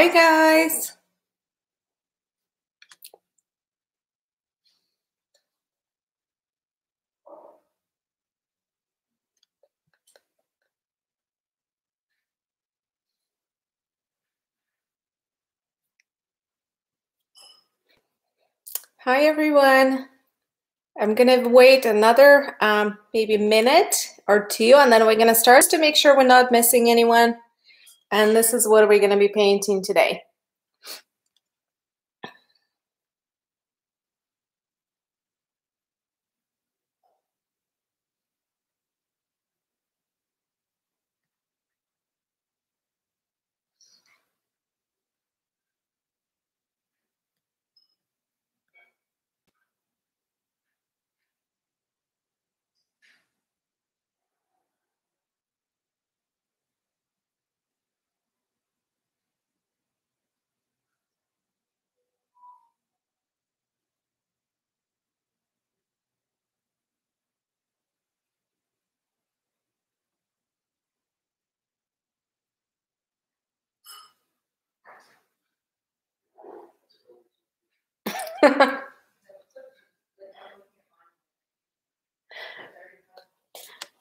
Hi, guys. Hi, everyone. I'm going to wait another maybe minute or two, and then we're going to start to make sure we're not missing anyone. And this is what we're going to be painting today.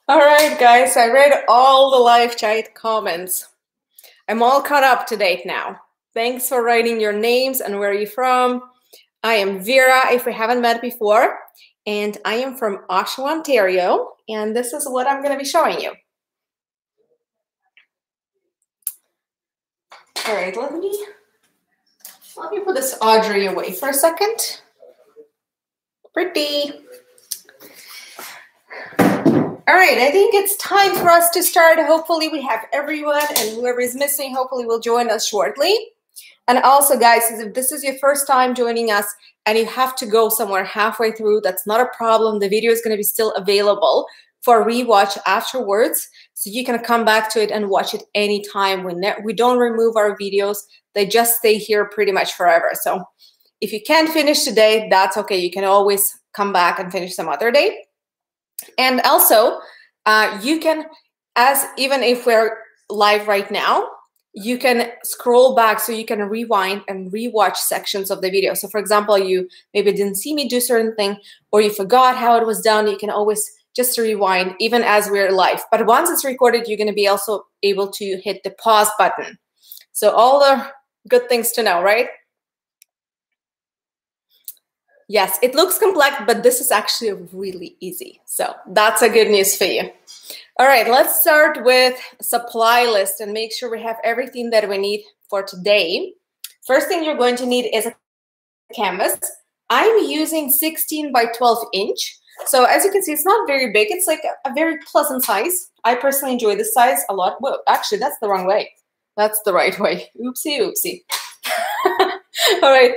All right, guys, I read all the live chat comments. I'm all caught up to date now. Thanks for writing your names and where you're from. I am Vera, if we haven't met before, and I am from Oshawa, Ontario, and this is what I'm going to be showing you. All right, let me put this Audrey away for a second. Pretty. All right, I think it's time for us to start. Hopefully we have everyone, and whoever is missing hopefully will join us shortly. And also, guys, if this is your first time joining us and you have to go somewhere halfway through, that's not a problem. The video is going to be still available for rewatch afterwards, so you can come back to it and watch it anytime. We don't remove our videos. They just stay here pretty much forever. So if you can't finish today, that's okay. You can always come back and finish some other day. And also, you can, even if we're live right now, you can scroll back so you can rewind and rewatch sections of the video. So for example, you maybe didn't see me do certain thing, or you forgot how it was done. You can always just rewind even as we're live. But once it's recorded, you're going to be also able to hit the pause button. So all the good things to know, right? Yes, it looks complex, but this is actually really easy. So that's a good news for you. All right, let's start with supply list and make sure we have everything that we need for today. First thing you're going to need is a canvas. I'm using 16 by 12 inch. So as you can see, it's not very big. It's like a very pleasant size. I personally enjoy this size a lot. Whoa, actually, that's the wrong way. That's the right way. Oopsie, oopsie. All right,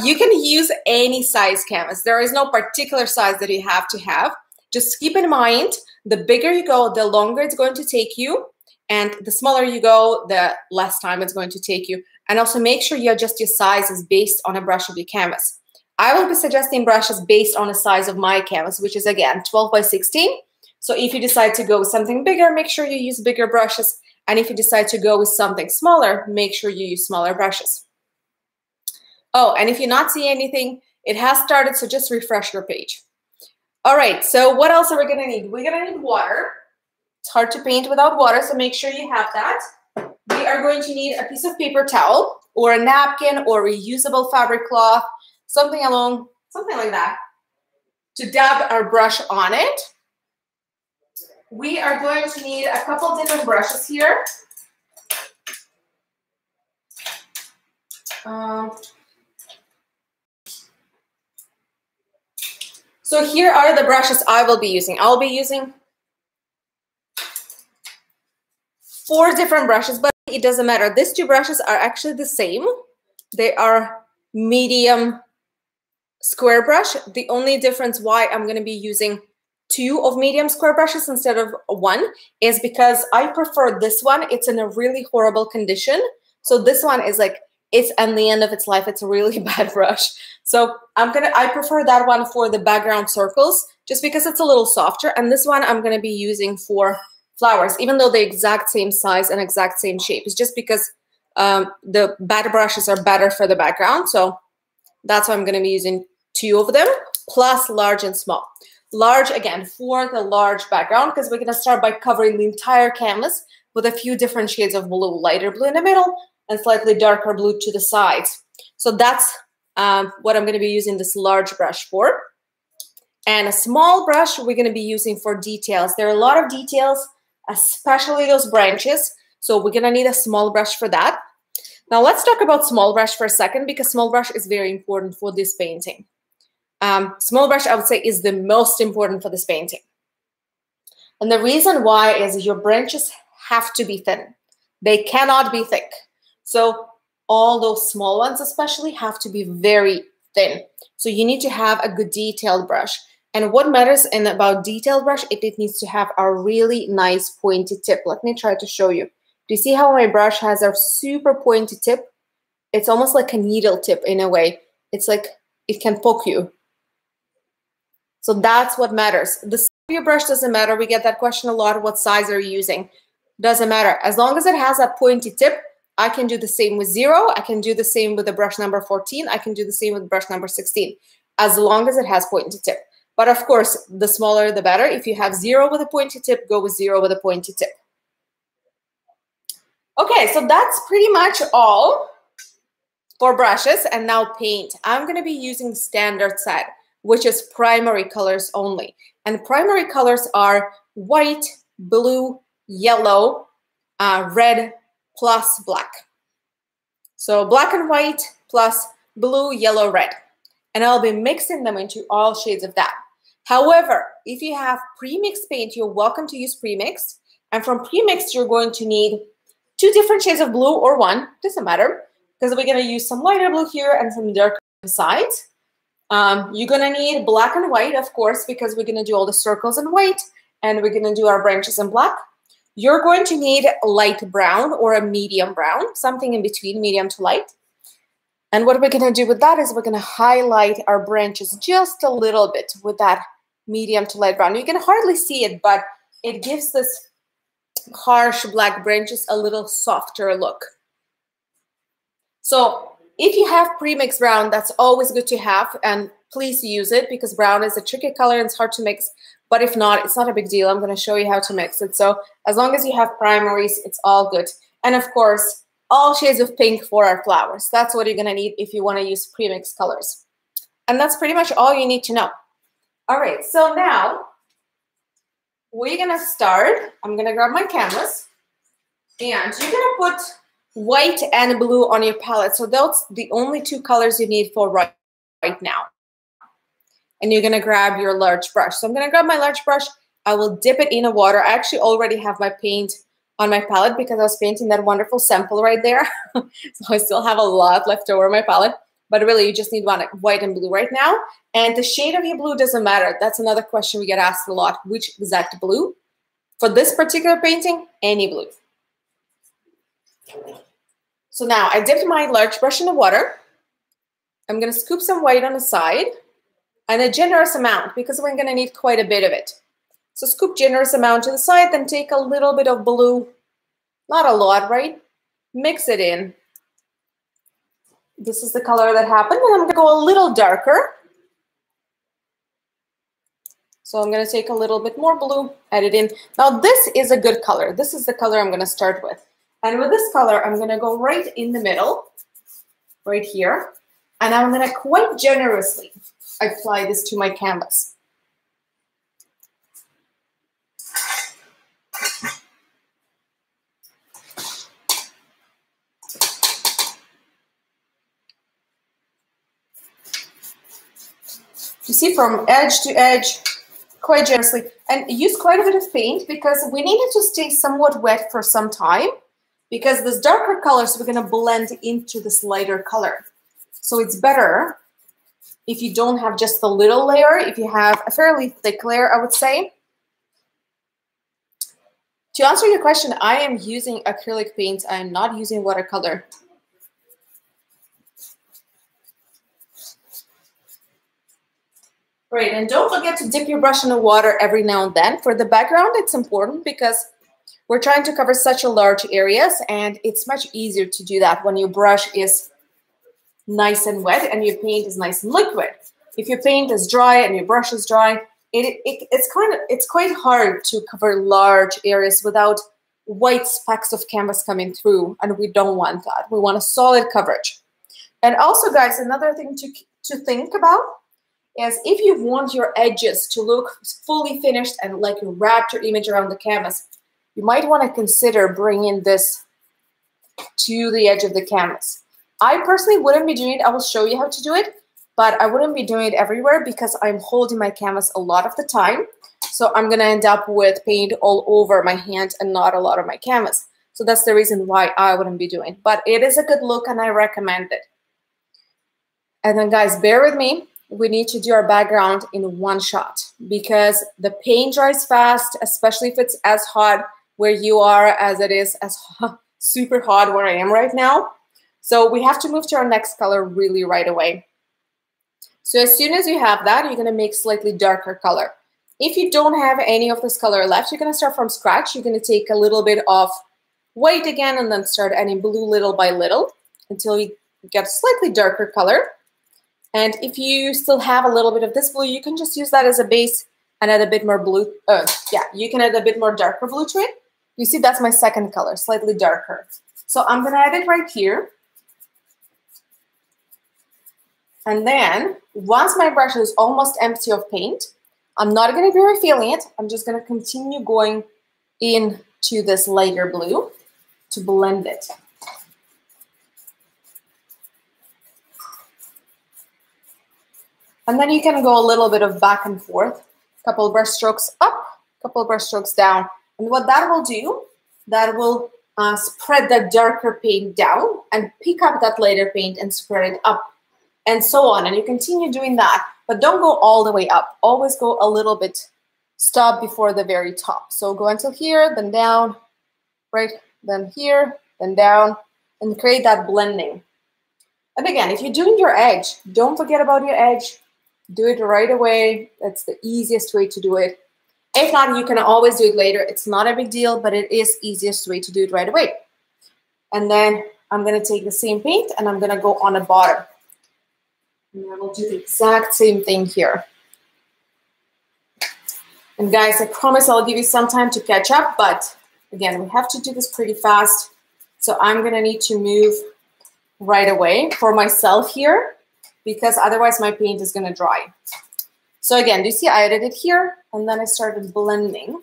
you can use any size canvas. There is no particular size that you have to have. Just keep in mind, the bigger you go, the longer it's going to take you. And the smaller you go, the less time it's going to take you. And also make sure you adjust your sizes based on a brush of your canvas. I will be suggesting brushes based on the size of my canvas, which is, again, 12 by 16. So if you decide to go with something bigger, make sure you use bigger brushes. And if you decide to go with something smaller, make sure you use smaller brushes. Oh, and if you're not seeing anything, it has started, so just refresh your page. All right, so what else are we going to need? We're going to need water. It's hard to paint without water, so make sure you have that. We are going to need a piece of paper towel or a napkin or reusable fabric cloth, something like that, to dab our brush on it. We are going to need a couple different brushes here. So here are the brushes I will be using. I'll be using 4 different brushes, but it doesn't matter. These 2 brushes are actually the same. They are medium square brush. The only difference why I'm going to be using 2 of medium square brushes instead of 1 is because I prefer this one. It's in a really horrible condition. So this one is like, it's at the end of its life. It's a really bad brush. So I prefer that one for the background circles just because it's a little softer. And this one I'm going to be using for flowers, even though they're exact same size and exact same shape. It's just because the better brushes are better for the background. So that's why I'm going to be using 2 of them, plus large and small. Large, again, for the large background, because we're going to start by covering the entire canvas with a few different shades of blue, lighter blue in the middle and slightly darker blue to the sides. So that's what I'm going to be using this large brush for. And a small brush we're going to be using for details. There are a lot of details, especially those branches. So we're going to need a small brush for that. Now let's talk about small brush for a second, because small brush is very important for this painting. Small brush, I would say, is the most important for this painting. And the reason why is your branches have to be thin. They cannot be thick. So all those small ones especially have to be very thin. So you need to have a good detailed brush. And what matters about detailed brush, it needs to have a really nice pointed tip. Let me try to show you. Do you see how my brush has a super pointed tip? It's almost like a needle tip in a way. It's like it can poke you. So that's what matters. The size of your brush doesn't matter. We get that question a lot. What size are you using? Doesn't matter. As long as it has a pointy tip, I can do the same with 0. I can do the same with the brush number 14. I can do the same with brush number 16, as long as it has pointy tip. But of course, the smaller, the better. If you have 0 with a pointy tip, go with 0 with a pointy tip. Okay, so that's pretty much all for brushes. And now paint. I'm going to be using the standard set, which is primary colors only. And primary colors are white, blue, yellow, red, plus black. So black and white plus blue, yellow, red. And I'll be mixing them into all shades of that. However, if you have pre-mixed paint, you're welcome to use pre-mixed. And from pre-mixed, you're going to need 2 different shades of blue or 1, doesn't matter, because we're going to use some lighter blue here and some darker sides. You're going to need black and white, of course, because we're going to do all the circles in white and we're going to do our branches in black. You're going to need light brown or a medium brown, something in between medium to light. And what we're going to do with that is we're going to highlight our branches just a little bit with that medium to light brown. You can hardly see it, but it gives this harsh black branches a little softer look. So if you have pre-mixed brown, that's always good to have, and please use it because brown is a tricky color and it's hard to mix. But if not, it's not a big deal. I'm going to show you how to mix it. So as long as you have primaries, it's all good. And of course, all shades of pink for our flowers. That's what you're going to need if you want to use pre-mixed colors. And that's pretty much all you need to know. All right, so now we're going to start. I'm going to grab my canvas, and you're going to put white and blue on your palette. So that's the only 2 colors you need for right now. And you're going to grab your large brush. So I'm going to grab my large brush. I will dip it in the water. I actually already have my paint on my palette because I was painting that wonderful sample right there. So I still have a lot left over my palette. But really, you just need one white and blue right now. And the shade of your blue doesn't matter. That's another question we get asked a lot. Which exact blue? For this particular painting, any blue. So now I dipped my large brush in the water. I'm going to scoop some white on the side and a generous amount because we're going to need quite a bit of it. So scoop generous amount to the side, then take a little bit of blue. Not a lot, right? Mix it in. This is the color that happened, and I'm going to go a little darker. So I'm going to take a little bit more blue, add it in. Now this is a good color. This is the color I'm going to start with. And with this color, I'm going to go right in the middle, right here. And I'm going to quite generously apply this to my canvas. You see, from edge to edge, quite generously. And use quite a bit of paint because we need it to stay somewhat wet for some time because this darker colors we're going to blend into this lighter color. So it's better if you don't have just a little layer, if you have a fairly thick layer, I would say. To answer your question, I am using acrylic paints. I am not using watercolor. Great, and don't forget to dip your brush in the water every now and then. For the background, it's important because we're trying to cover such a large areas, and it's much easier to do that when your brush is nice and wet and your paint is nice and liquid. If your paint is dry and your brush is dry, it's quite hard to cover large areas without white specks of canvas coming through, and we don't want that. We want a solid coverage. And also, guys, another thing to think about is if you want your edges to look fully finished and like you wrapped your image around the canvas, you might want to consider bringing this to the edge of the canvas. I personally wouldn't be doing it. I will show you how to do it, but I wouldn't be doing it everywhere because I'm holding my canvas a lot of the time. So I'm going to end up with paint all over my hand and not a lot of my canvas. So that's the reason why I wouldn't be doing it. But it is a good look and I recommend it. And then, guys, bear with me. We need to do our background in one shot because the paint dries fast, especially if it's as hot where you are as it is as super hot where I am right now. So we have to move to our next color really right away. So as soon as you have that, you're going to make slightly darker color. If you don't have any of this color left, you're going to start from scratch. You're going to take a little bit of white again and then start adding blue little by little until you get a slightly darker color. And if you still have a little bit of this blue, you can just use that as a base and add a bit more blue. You can add a bit more darker blue to it. You see, that's my second color, slightly darker. So I'm going to add it right here. And then once my brush is almost empty of paint, I'm not going to be refilling it. I'm just going to continue going into this lighter blue to blend it. And then you can go a little bit of back and forth, a couple of brush strokes up, a couple of brush strokes down. And what that will do, that will spread that darker paint down and pick up that lighter paint and spread it up and so on. And you continue doing that, but don't go all the way up. Always go a little bit, stop before the very top. So go until here, then down, right, then here, then down, and create that blending. And again, if you're doing your edge, don't forget about your edge. Do it right away. That's the easiest way to do it. If not, you can always do it later. It's not a big deal, but it is easiest way to do it right away. And then I'm going to take the same paint and I'm going to go on the bottom. And I will do the exact same thing here. And guys, I promise I'll give you some time to catch up, but again, we have to do this pretty fast. So I'm going to need to move right away for myself here, because otherwise my paint is going to dry. So again, do you see I added it here and then I started blending,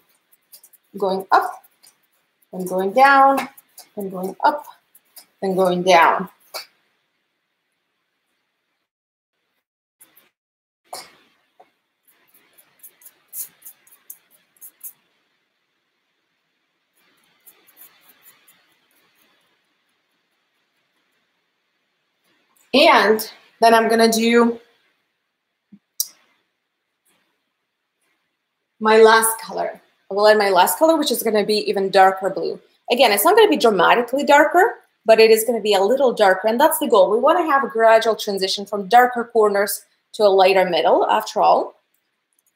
going up and going down and going up and going down. And then I'm going to do my last color. I will add my last color, which is going to be even darker blue. Again, it's not going to be dramatically darker, but it is going to be a little darker. And that's the goal. We want to have a gradual transition from darker corners to a lighter middle, after all.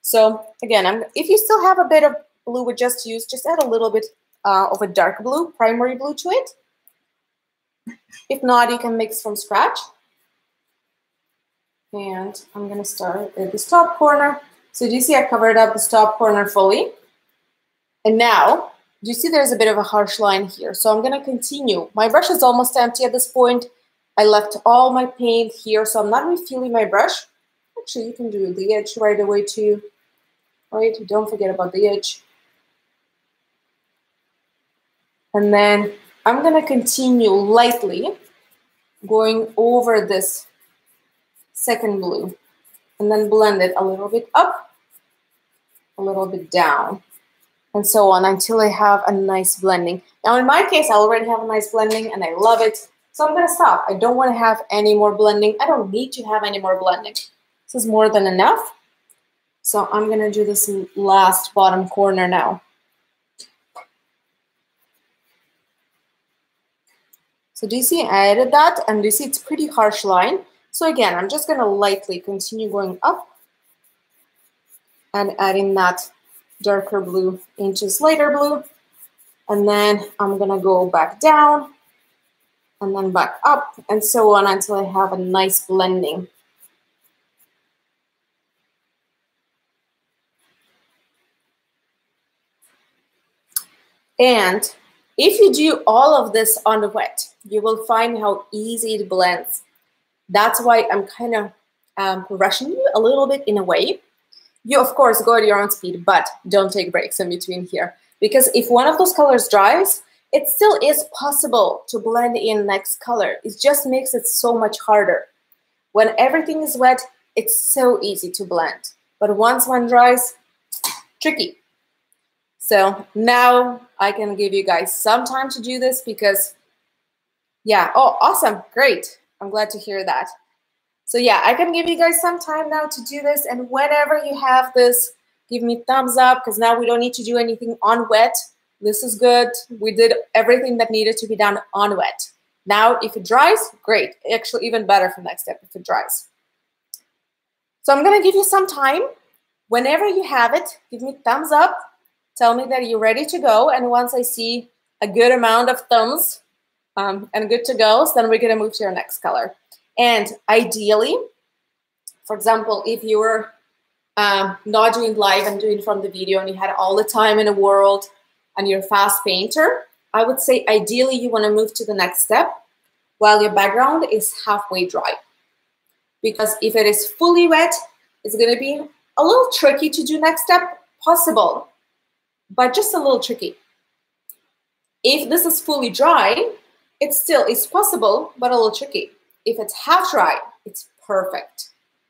So again, if you still have a bit of blue we just used, just add a little bit of a dark blue, primary blue to it. If not, you can mix from scratch. And I'm going to start at this top corner. So do you see I covered up this top corner fully? And now, do you see there's a bit of a harsh line here? So I'm going to continue. My brush is almost empty at this point. I left all my paint here, so I'm not refilling my brush. Actually, you can do the edge right away too. Right? Don't forget about the edge. And then I'm going to continue lightly going over this second blue and then blend it a little bit up, a little bit down, and so on until I have a nice blending. Now in my case, I already have a nice blending and I love it. So I'm going to stop. I don't want to have any more blending. I don't need to have any more blending. This is more than enough. So I'm going to do this last bottom corner now. So do you see I added that, and do you see it's a pretty harsh line? So again, I'm just going to lightly continue going up and adding that darker blue into this lighter blue And then I'm gonna go back down and then back up and so on until I have a nice blending. And if you do all of this on wet, you will find how easy it blends. That's why I'm kind of rushing you a little bit in a way. You, of course, go at your own speed, but don't take breaks in between here. Because if one of those colors dries, it still is possible to blend in next color. It just makes it so much harder. When everything is wet, it's so easy to blend. But once one dries, tricky. So now I can give you guys some time to do this because, yeah, oh, awesome, great. I'm glad to hear that. So yeah, I can give you guys some time now to do this, and whenever you have this, give me thumbs up because now we don't need to do anything on wet. This is good. We did everything that needed to be done on wet. Now, if it dries, great. Actually, even better for next step if it dries. So I'm gonna give you some time. Whenever you have it, give me thumbs up. Tell me that you're ready to go, and once I see a good amount of thumbs and good to go, then we're gonna move to our next color. And ideally, for example, if you were not doing live and doing from the video and you had all the time in the world and you're a fast painter, I would say ideally you want to move to the next step while your background is halfway dry. Because if it is fully wet, it's going to be a little tricky to do next step, possible, but just a little tricky. If this is fully dry, it still is possible, but a little tricky. If it's half dry, it's perfect.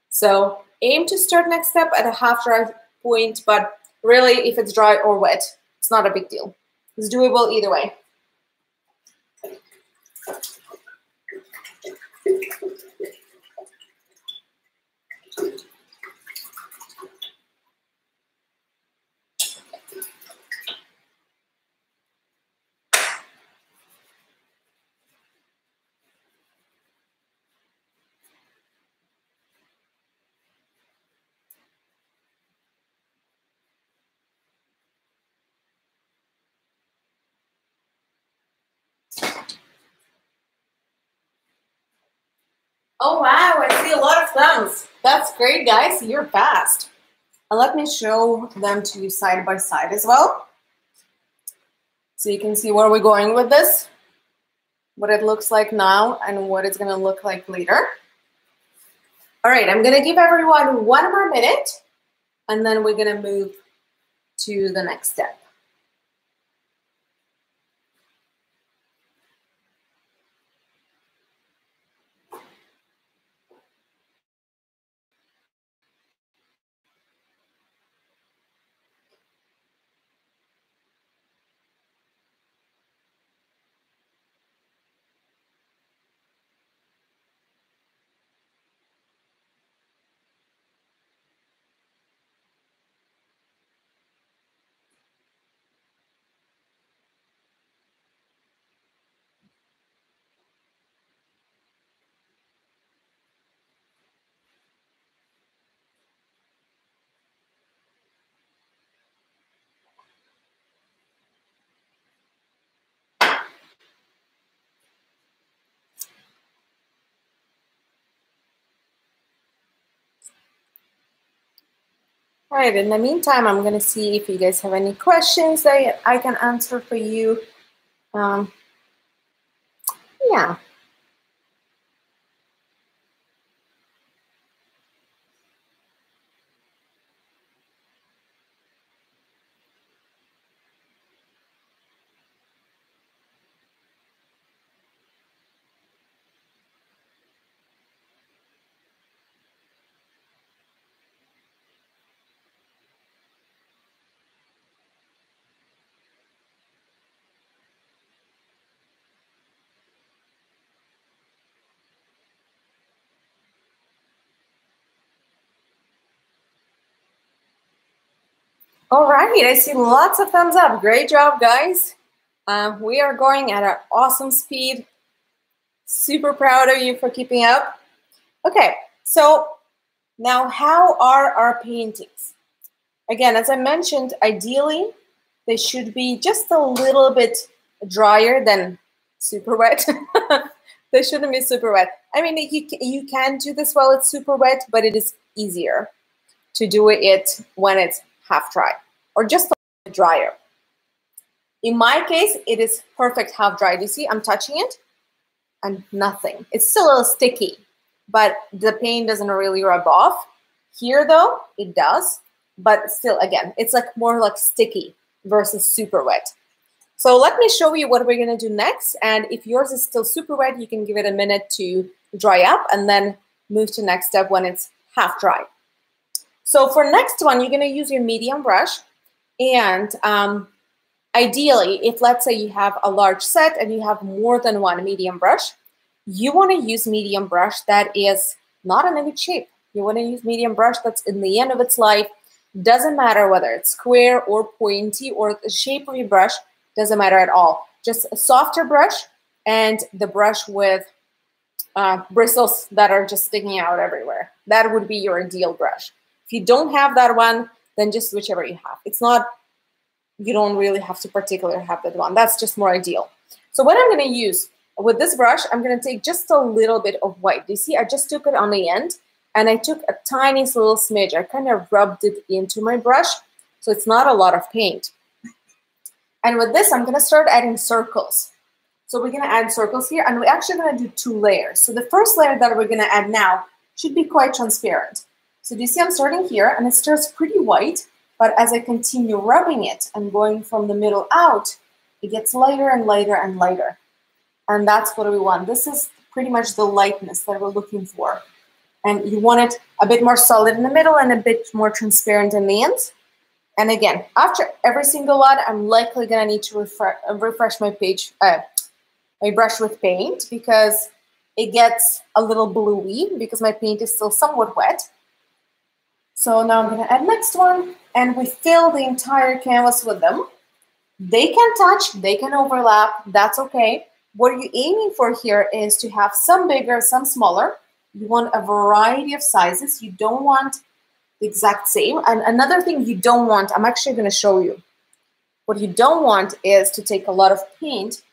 So aim to start next step at a half dry point, but really if it's dry or wet, it's not a big deal. It's doable either way. Oh, wow, I see a lot of thumbs. That's great, guys. You're fast. And let me show them to you side by side as well. So you can see where we're going with this, what it looks like now, and what it's going to look like later. All right, I'm going to give everyone 1 more minute, and then we're going to move to the next step. All right, in the meantime, I'm going to see if you guys have any questions that I can answer for you. Yeah. All right, I see lots of thumbs up. Great job, guys. We are going at an awesome speed. Super proud of you for keeping up. Okay, so now how are our paintings? Again, as I mentioned, ideally, they should be just a little bit drier than super wet. They shouldn't be super wet. I mean, you can do this while it's super wet, but it is easier to do it when it's half dry or just a little bit drier. In my case, it is perfect half dry. Do you see I'm touching it and nothing. It's still a little sticky, but the paint doesn't really rub off. Here though, it does, but still, again, it's like more like sticky versus super wet. So let me show you what we're gonna do next. And if yours is still super wet, you can give it a minute to dry up and then move to next step when it's half dry. So for next one, you're gonna use your medium brush. And ideally, if let's say you have a large set and you have more than one medium brush, you wanna use medium brush that is not in a good shape. You wanna use medium brush that's in the end of its life. Doesn't matter whether it's square or pointy or the shape of your brush, doesn't matter at all. Just a softer brush and the brush with bristles that are just sticking out everywhere. That would be your ideal brush. If you don't have that one, then just whichever you have. It's not, you don't really have to particularly have that one. That's just more ideal. So what I'm gonna use with this brush, I'm gonna take just a little bit of white. Do you see, I just took it on the end and I took a tiny little smidge. I kind of rubbed it into my brush, so it's not a lot of paint. And with this, I'm gonna start adding circles. So we're gonna add circles here, and we're actually gonna do 2 layers. So the first layer that we're gonna add now should be quite transparent. So do you see I'm starting here, and it starts pretty white, but as I continue rubbing it and going from the middle out, it gets lighter and lighter and lighter. And that's what we want. This is pretty much the lightness that we're looking for. And you want it a bit more solid in the middle and a bit more transparent in the ends. And again, after every single one, I'm likely gonna need to refresh my page, my brush with paint because it gets a little bluey because my paint is still somewhat wet. So now I'm gonna add next one, and we fill the entire canvas with them. They can touch, they can overlap, that's okay. What you're aiming for here is to have some bigger, some smaller. You want a variety of sizes. You don't want the exact same. And another thing you don't want, I'm actually gonna show you. What you don't want is to take a lot of paint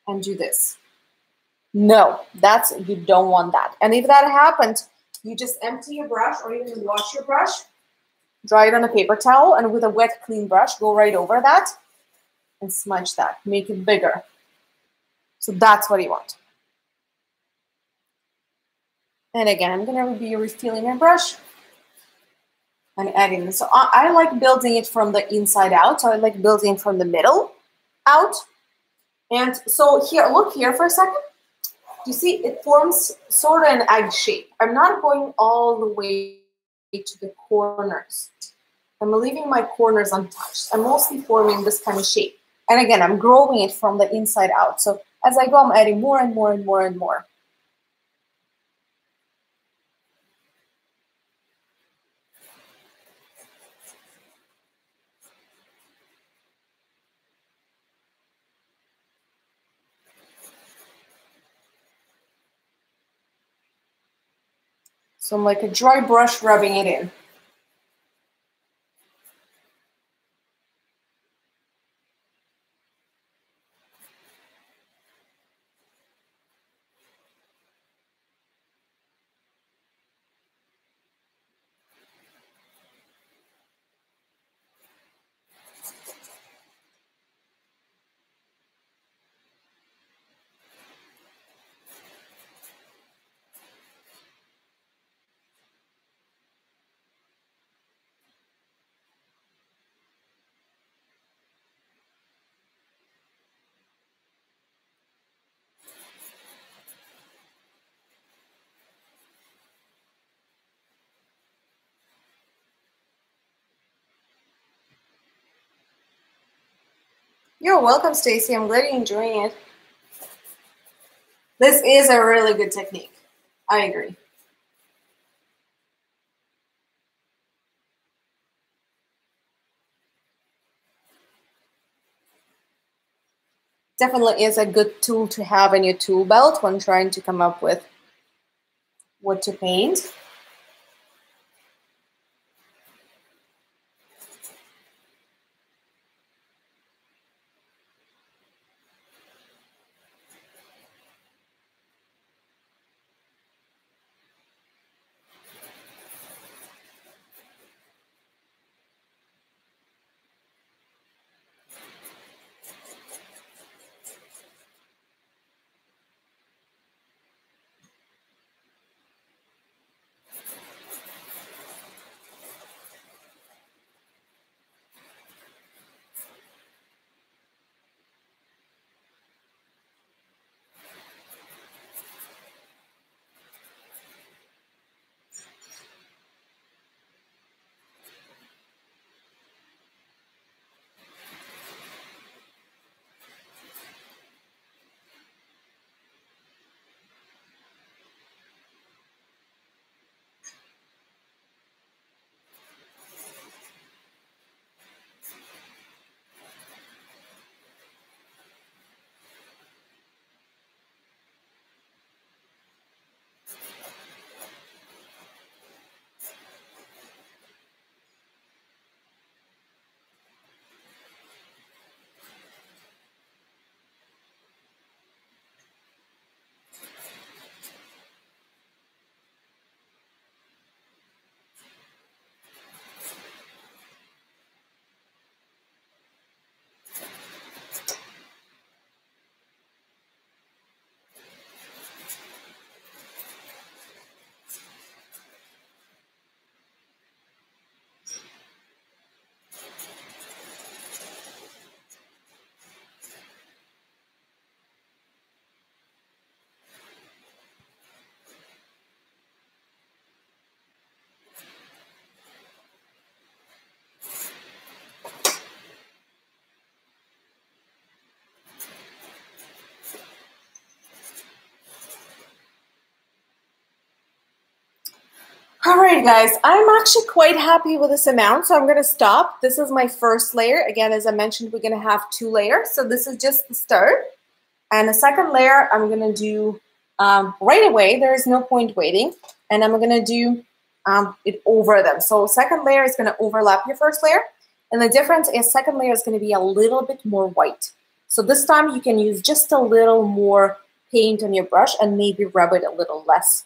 and do this. No, you don't want that. And if that happens, you just empty your brush or even wash your brush, dry it on a paper towel, and with a wet, clean brush, go right over that and smudge that, make it bigger. So that's what you want. And again, I'm gonna be refilling my brush and adding this. So I like building it from the inside out. So I like building from the middle out. And so here, look here for a second. You see, it forms sort of an egg shape. I'm not going all the way to the corners. I'm leaving my corners untouched. I'm mostly forming this kind of shape. And again, I'm growing it from the inside out. So as I go, I'm adding more and more and more and more. So I'm like a dry brush rubbing it in. You're welcome, Stacy. I'm glad you're enjoying it. This is a really good technique. I agree. Definitely is a good tool to have in your tool belt when trying to come up with what to paint. All right, guys, I'm actually quite happy with this amount, so I'm going to stop. This is my first layer. Again, as I mentioned, we're going to have 2 layers. So this is just the start. And the second layer, I'm going to do right away. There is no point waiting. And I'm going to do it over them. So second layer is going to overlap your first layer. And the difference is second layer is going to be a little bit more white. So this time you can use just a little more paint on your brush and maybe rub it a little less.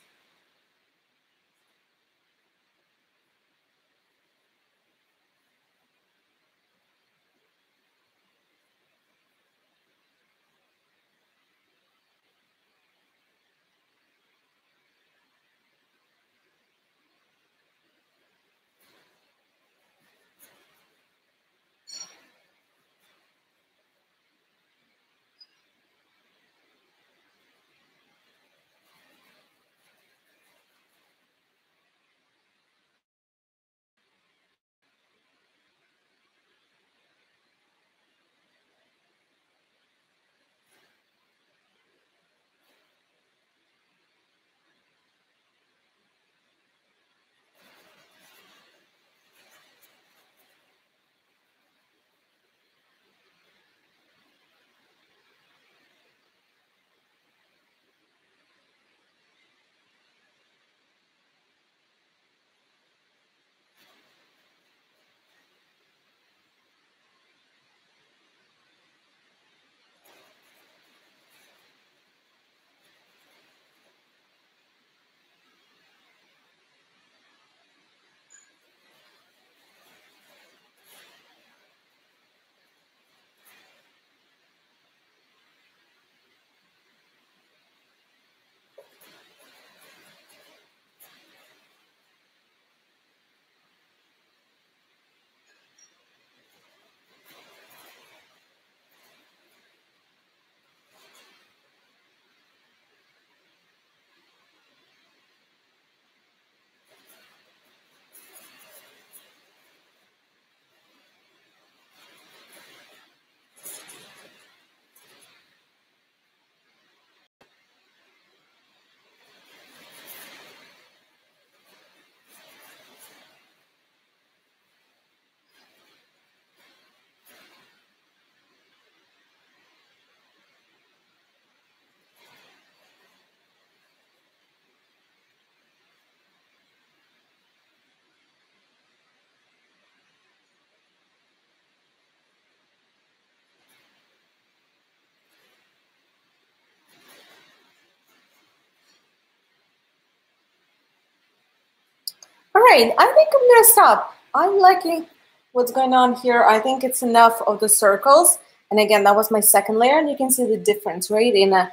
All right, I think I'm going to stop. I'm liking what's going on here. I think it's enough of the circles. And again, that was my second layer, and you can see the difference, right, in a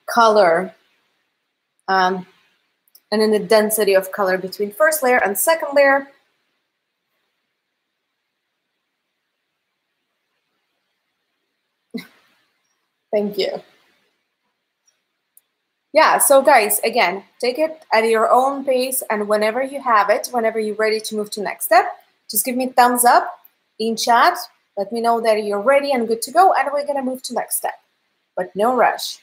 color and in the density of color between first layer and second layer. Thank you. Yeah, so guys, again, take it at your own pace, and whenever you have it, whenever you're ready to move to next step, just give me a thumbs up in chat. Let me know that you're ready and good to go, and we're going to move to next step, but no rush.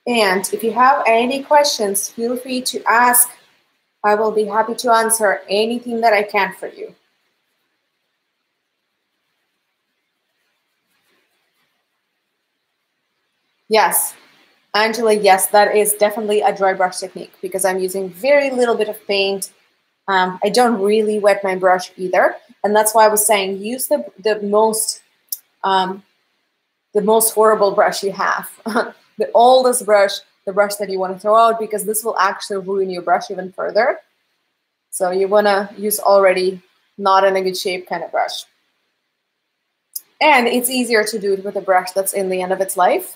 And if you have any questions, feel free to ask. I will be happy to answer anything that I can for you. Yes, Angela, yes, that is definitely a dry brush technique because I'm using very little bit of paint. I don't really wet my brush either. And that's why I was saying use the most horrible brush you have, the oldest brush, the brush that you want to throw out, because this will actually ruin your brush even further. So you want to use already not in a good shape kind of brush. And it's easier to do it with a brush that's in the end of its life.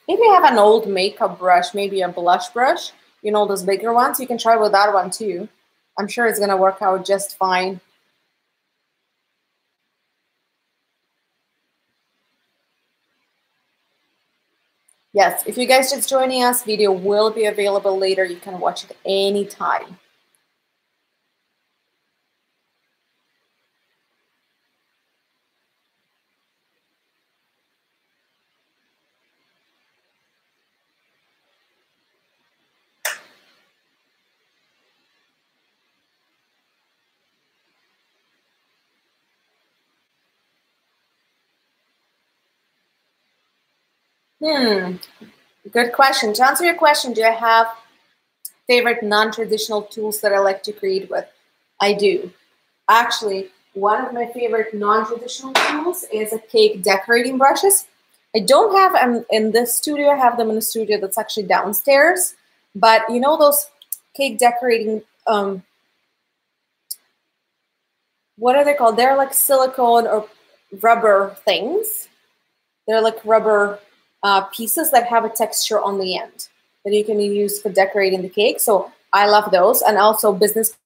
If you have an old makeup brush, maybe a blush brush, you know, those bigger ones, you can try with that one too. I'm sure it's going to work out just fine. Yes, if you guys just joining us, video will be available later. You can watch it anytime. Good question. To answer your question, do I have favorite non-traditional tools that I like to create with? I do. Actually, one of my favorite non-traditional tools is a cake decorating brushes. I don't have them in this studio. I have them in a studio that's actually downstairs. But you know those cake decorating, what are they called? They're like silicone or rubber things. They're like rubber pieces that have a texture on the end that you can use for decorating the cake. So I love those. And also business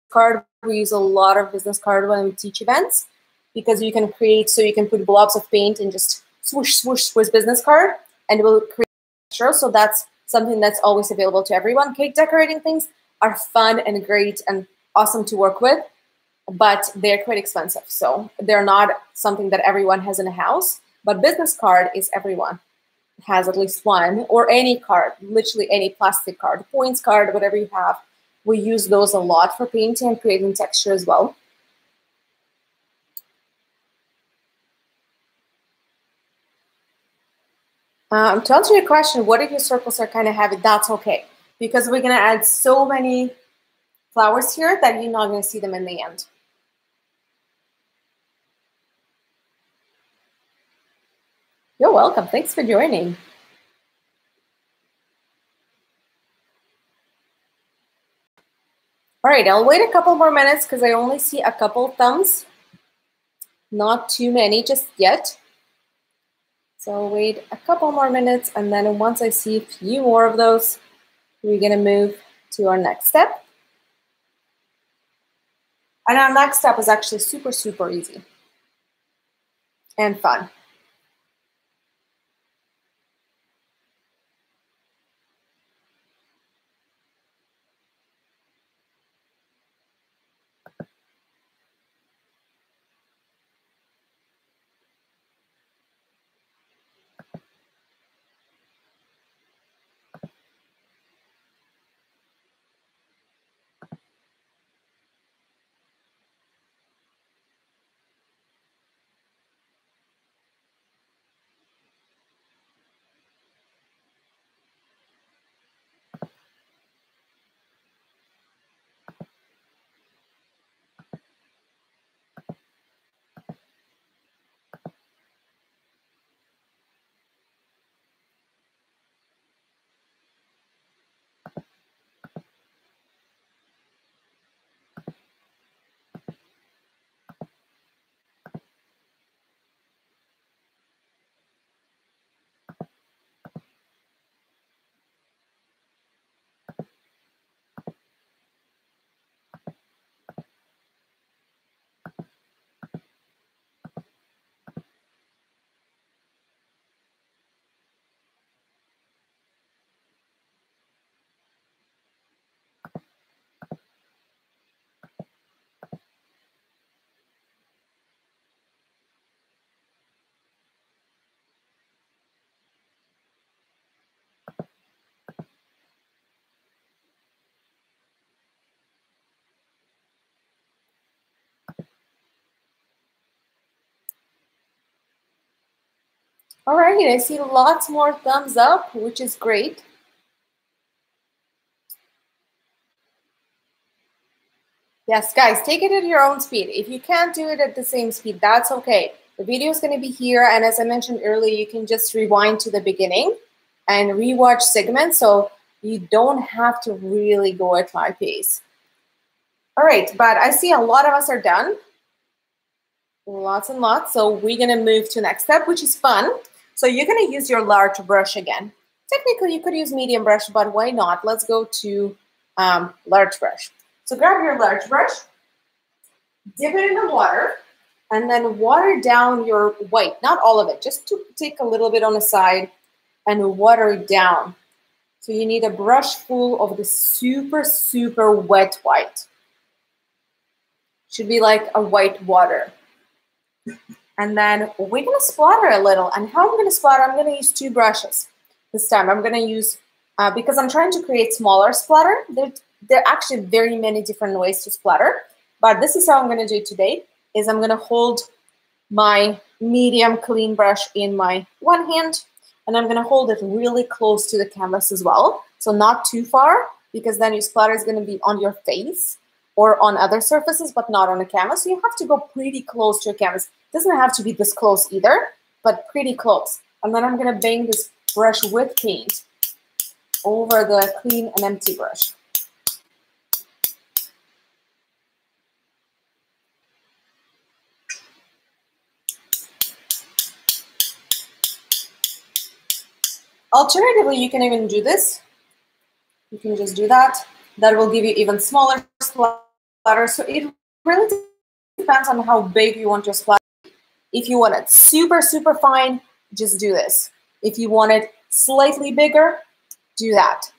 card. We use a lot of business card when we teach events because you can create, so you can put blobs of paint and just swoosh, swoosh, swoosh business card and it will create a texture. So that's something that's always available to everyone. Cake decorating things are fun and great and awesome to work with, but they're quite expensive. So they're not something that everyone has in a house, but business card is everyone has at least one, or any card, literally any plastic card, points card, whatever you have. We use those a lot for painting and creating texture as well. To answer your question, what if your circles are kind of heavy? That's okay, because we're going to add so many flowers here that you're not going to see them in the end. You're welcome. Thanks for joining. All right, I'll wait a couple more minutes because I only see a couple thumbs. Not too many just yet. So I'll wait a couple more minutes, and then once I see a few more of those, we're going to move to our next step. And our next step is actually super, super easy and fun. All right, I see lots more thumbs up, which is great. Yes, guys, take it at your own speed. If you can't do it at the same speed, that's okay. The video is going to be here, and as I mentioned earlier, you can just rewind to the beginning and rewatch segments, so you don't have to really go at my pace. All right, but I see a lot of us are done. Lots and lots. So we're going to move to next step, which is fun. So you're going to use your large brush again. Technically, you could use medium brush, but why not? Let's go to large brush. So grab your large brush, dip it in the water, and then water down your white. Not all of it, just to take a little bit on the side. and water it down. So you need a brush full of the super, super wet white. Should be like a white water. And then we're gonna splatter a little. And how I'm gonna splatter, I'm gonna use 2 brushes. This time I'm gonna use, because I'm trying to create smaller splatter, there are actually very many different ways to splatter. But this is how I'm gonna do it today, is I'm gonna hold my medium clean brush in my one hand, and I'm gonna hold it really close to the canvas as well. So not too far, because then your splatter is gonna be on your face or on other surfaces, but not on the canvas. So you have to go pretty close to your canvas. It doesn't have to be this close either, but pretty close. And then I'm gonna bang this brush with paint over the clean and empty brush. Alternatively, you can even do this. You can just do that. That will give you even smaller splatter. So it really depends on how big you want your splatter. If you want it super, super fine, just do this. If you want it slightly bigger, do that.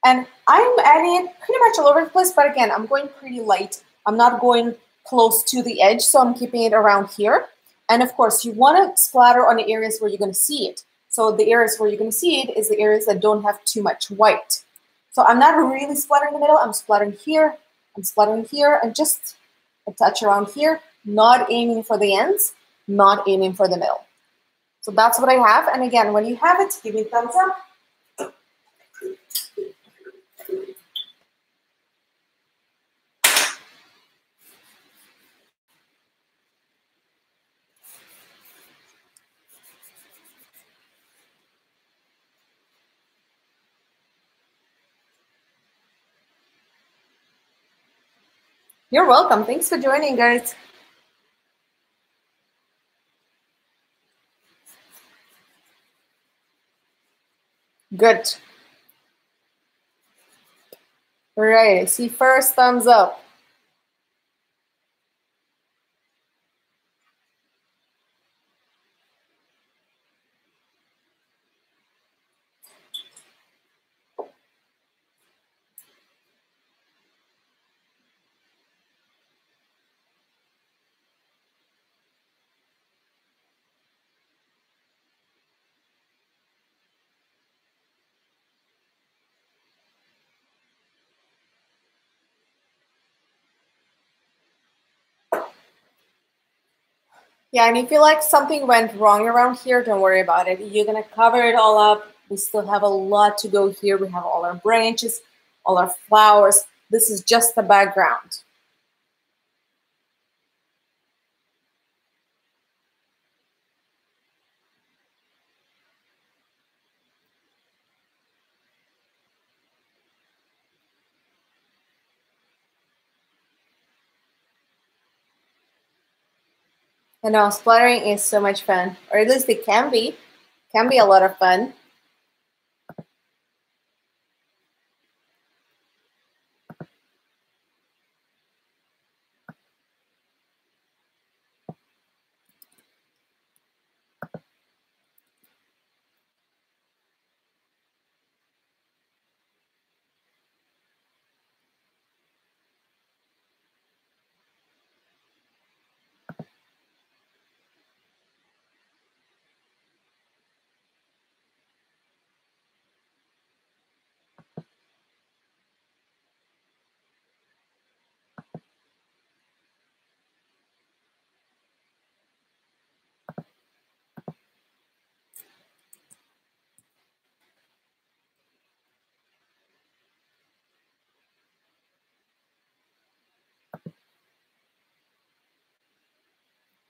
And I'm adding it pretty much all over the place, but again, I'm going pretty light. I'm not going close to the edge, so I'm keeping it around here. And of course, you want to splatter on the areas where you're going to see it. So the areas where you're going to see it is the areas that don't have too much white. So I'm not really splattering in the middle. I'm splattering here, and just a touch around here, not aiming for the ends, not aiming for the middle. So that's what I have. And again, when you have it, give me a thumbs up. You're welcome. Thanks for joining, guys. Good. All right, I see first thumbs up. Yeah, and if you like something went wrong around here, don't worry about it. You're gonna cover it all up. We still have a lot to go here. We have all our branches, all our flowers. This is just the background. I know, splattering is so much fun, or at least it can be. Can be a lot of fun.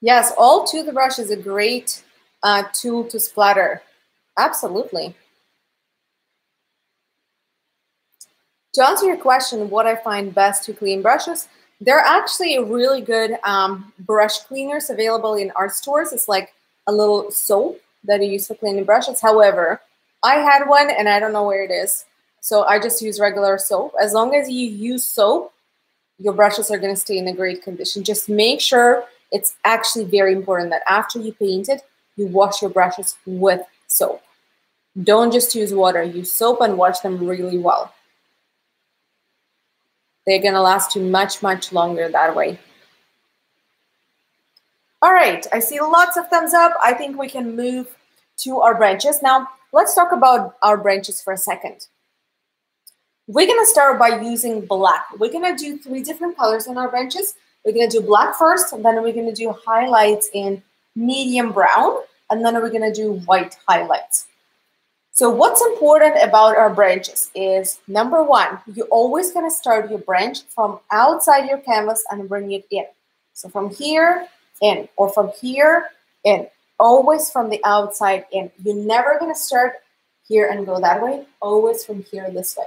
Yes, all to the brush is a great tool to splatter. Absolutely. To answer your question, what I find best to clean brushes, there are actually really good brush cleaners available in art stores. It's like a little soap that you use for cleaning brushes. However, I had one and I don't know where it is. So I just use regular soap. As long as you use soap, your brushes are going to stay in a great condition. Just make sure, it's actually very important that after you paint it, you wash your brushes with soap. Don't just use water. Use soap and wash them really well. They're gonna last you much, much longer that way. All right, I see lots of thumbs up. I think we can move to our branches. Now, let's talk about our branches for a second. We're gonna start by using black. We're gonna do 3 different colors in our branches. We're gonna do black first, and then we're gonna do highlights in medium brown, and then we're gonna do white highlights. So what's important about our branches is, number 1, you're always gonna start your branch from outside your canvas and bring it in. So from here, in, or from here, in. Always from the outside in. You're never gonna start here and go that way, always from here this way.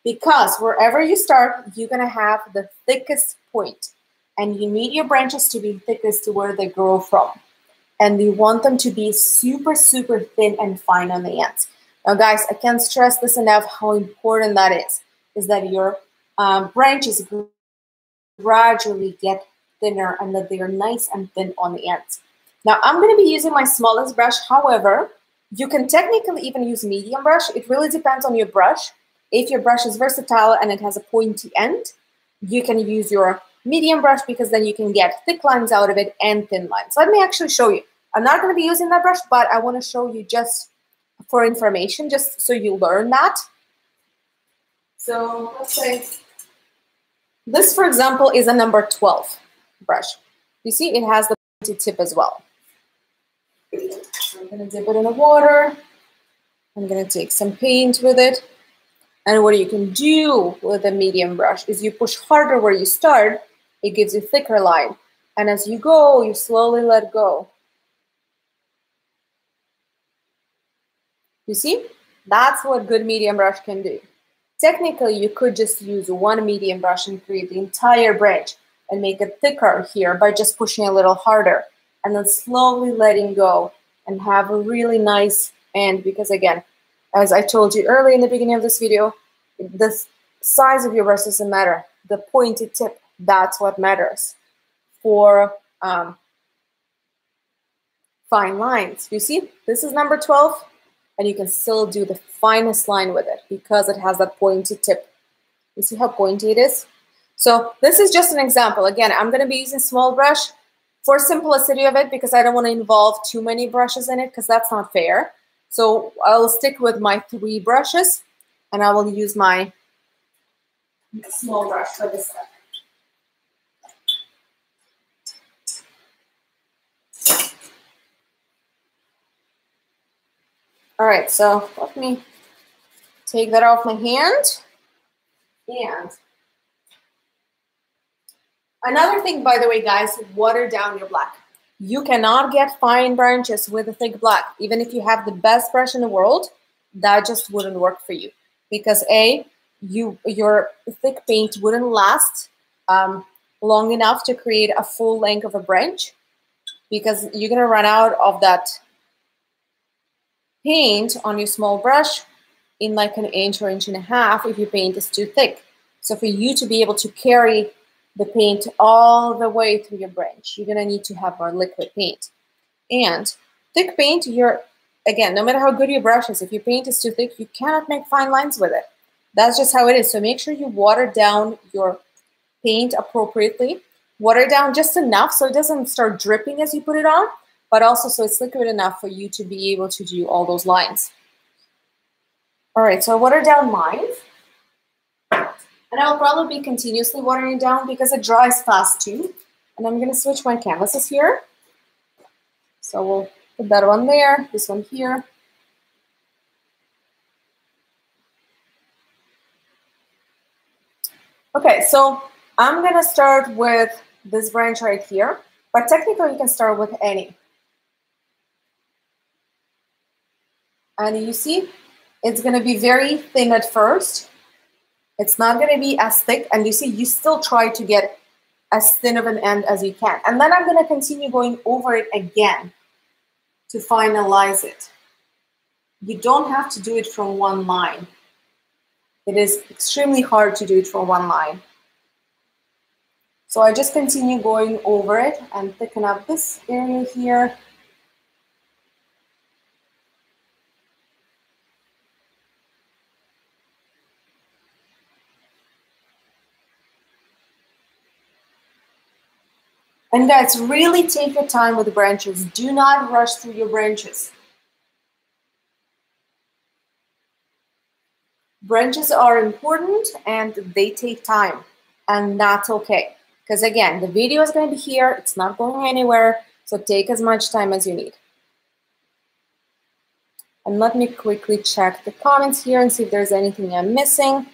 Because wherever you start, you're gonna have the thickest point. And you need your branches to be thickest to where they grow from. And you want them to be super, super thin and fine on the ends. Now guys, I can't stress this enough how important that is that your branches gradually get thinner and that they are nice and thin on the ends. Now I'm going to be using my smallest brush. However, you can technically even use medium brush. It really depends on your brush. If your brush is versatile and it has a pointy end, you can use your medium brush because then you can get thick lines out of it and thin lines. Let me actually show you. I'm not going to be using that brush, but I want to show you just for information, just so you learn that. So let's say this, for example, is a number 12 brush. You see, it has the pointy tip as well. I'm going to dip it in the water. I'm going to take some paint with it. And what you can do with a medium brush is you push harder where you start. It gives you a thicker line. And as you go, you slowly let go. You see? That's what good medium brush can do. Technically, you could just use one medium brush and create the entire branch and make it thicker here by just pushing a little harder and then slowly letting go and have a really nice end. Because again, as I told you earlier in the beginning of this video, the size of your brush doesn't matter. The pointed tip, that's what matters for fine lines. You see, this is number 12. And you can still do the finest line with it because it has that pointy tip. You see how pointy it is? So this is just an example. Again, I'm going to be using small brush for simplicity of it because I don't want to involve too many brushes in it because that's not fair. So I'll stick with my 3 brushes and I will use my small brush for this step. All right, so let me take that off my hand. And another thing, by the way, guys, water down your black. You cannot get fine branches with a thick black. Even if you have the best brush in the world, that just wouldn't work for you. Because A, your thick paint wouldn't last long enough to create a full length of a branch because you're gonna run out of that paint on your small brush in like an inch or inch and a half if your paint is too thick. So for you to be able to carry the paint all the way through your branch, you're gonna need to have more liquid paint. And thick paint, again, no matter how good your brush is, if your paint is too thick, you cannot make fine lines with it. That's just how it is. So make sure you water down your paint appropriately. Water down just enough so it doesn't start dripping as you put it on, but also so it's liquid enough for you to be able to do all those lines. All right, so I water down mine. And I'll probably be continuously watering it down because it dries fast too. And I'm gonna switch my canvases here. So we'll put that one there, this one here. Okay, so I'm gonna start with this branch right here, but technically you can start with any. And you see, it's gonna be very thin at first. It's not gonna be as thick, and you see, you still try to get as thin of an end as you can. And then I'm gonna continue going over it again to finalize it. You don't have to do it from one line. It is extremely hard to do it from one line. So I just continue going over it and thicken up this area here. And guys, really take your time with the branches. Do not rush through your branches. Branches are important and they take time, and that's okay. Because again, the video is going to be here. It's not going anywhere. So take as much time as you need. And let me quickly check the comments here and see if there's anything I'm missing.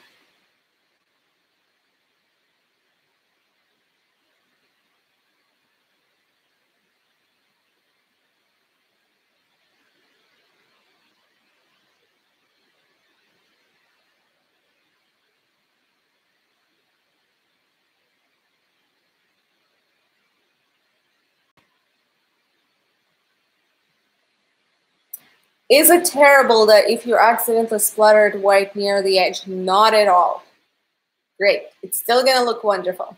Is it terrible that if you accidentally splattered white near the edge? Not at all. Great. It's still going to look wonderful.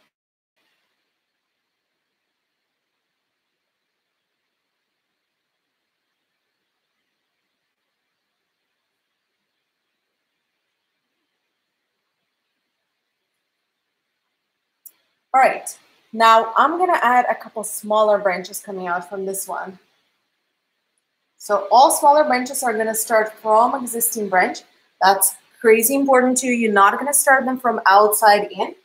All right. Now I'm going to add a couple smaller branches coming out from this one. So all smaller branches are going to start from existing branch. That's crazy important too. You're not going to start them from outside in.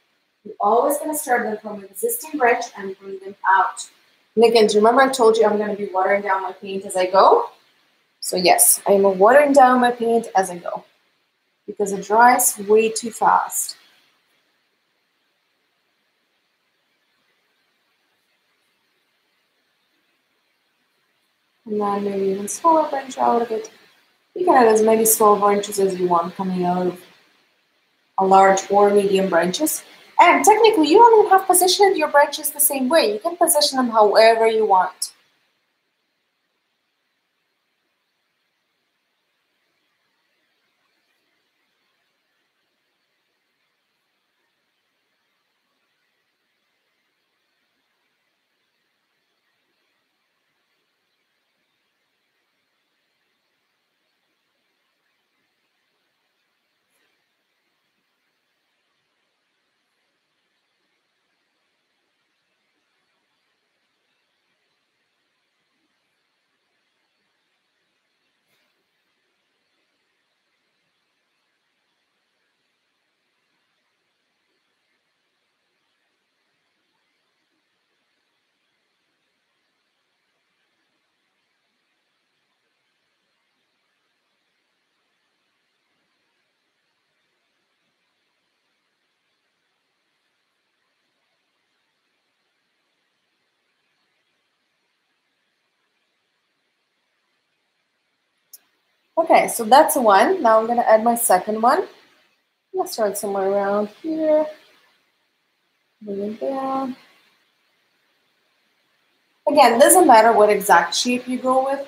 You're always going to start them from existing branch and bring them out. And again, do you remember I told you I'm going to be watering down my paint as I go? So yes, I'm watering down my paint as I go because it dries way too fast. And then maybe even smaller branch out of it. You can add as many small branches as you want coming out of a large or medium branches. And technically, you don't even have positioned your branches the same way. You can position them however you want. Okay, so that's one. Now I'm going to add my second one. I'm going to start somewhere around here. Bring it down. Again, doesn't matter what exact shape you go with.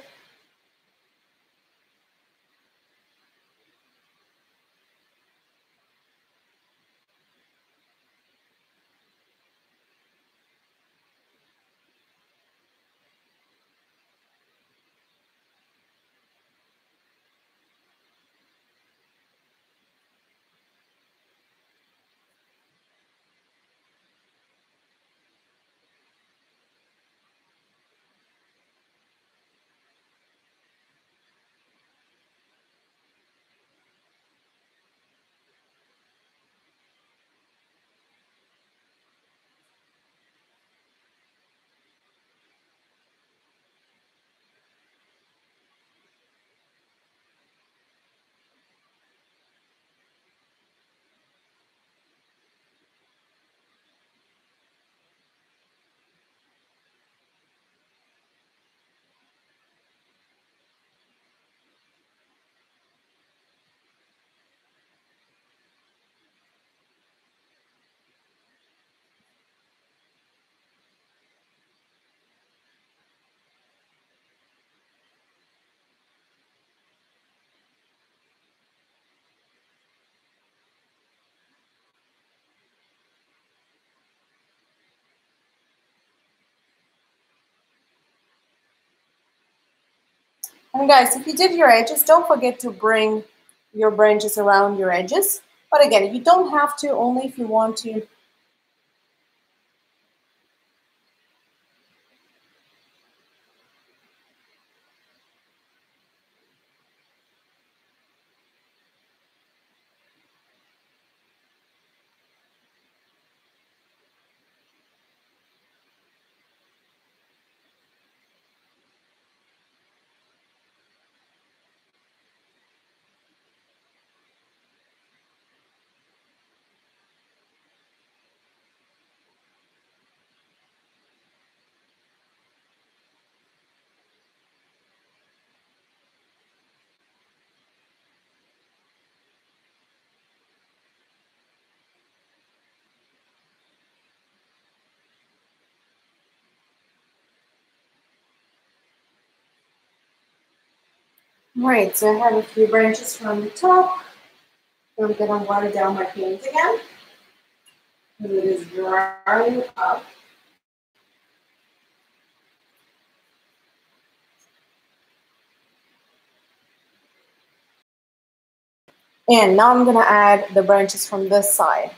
And guys, if you did your edges, don't forget to bring your branches around your edges. But again, you don't have to, only if you want to. All right, so I have a few branches from the top. I'm gonna water down my paint again. It is drying up. And now I'm gonna add the branches from this side.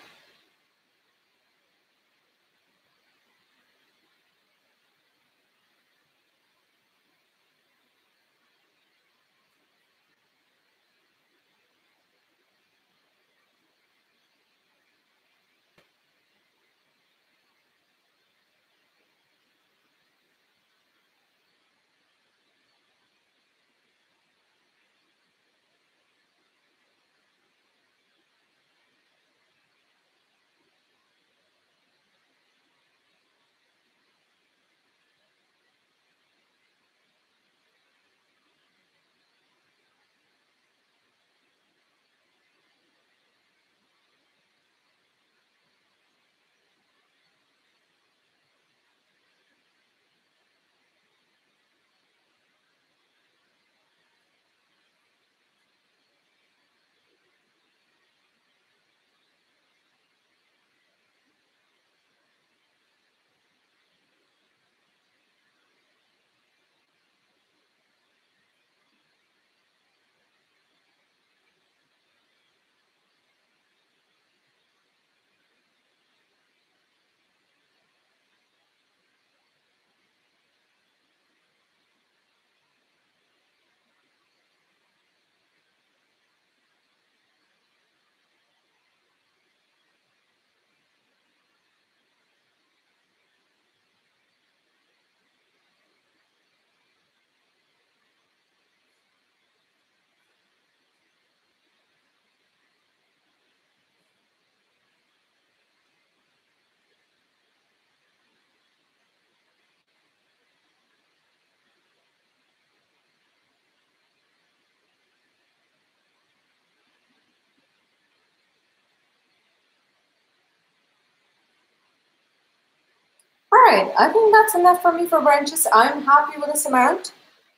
All right, I think that's enough for me for branches. I'm happy with this amount.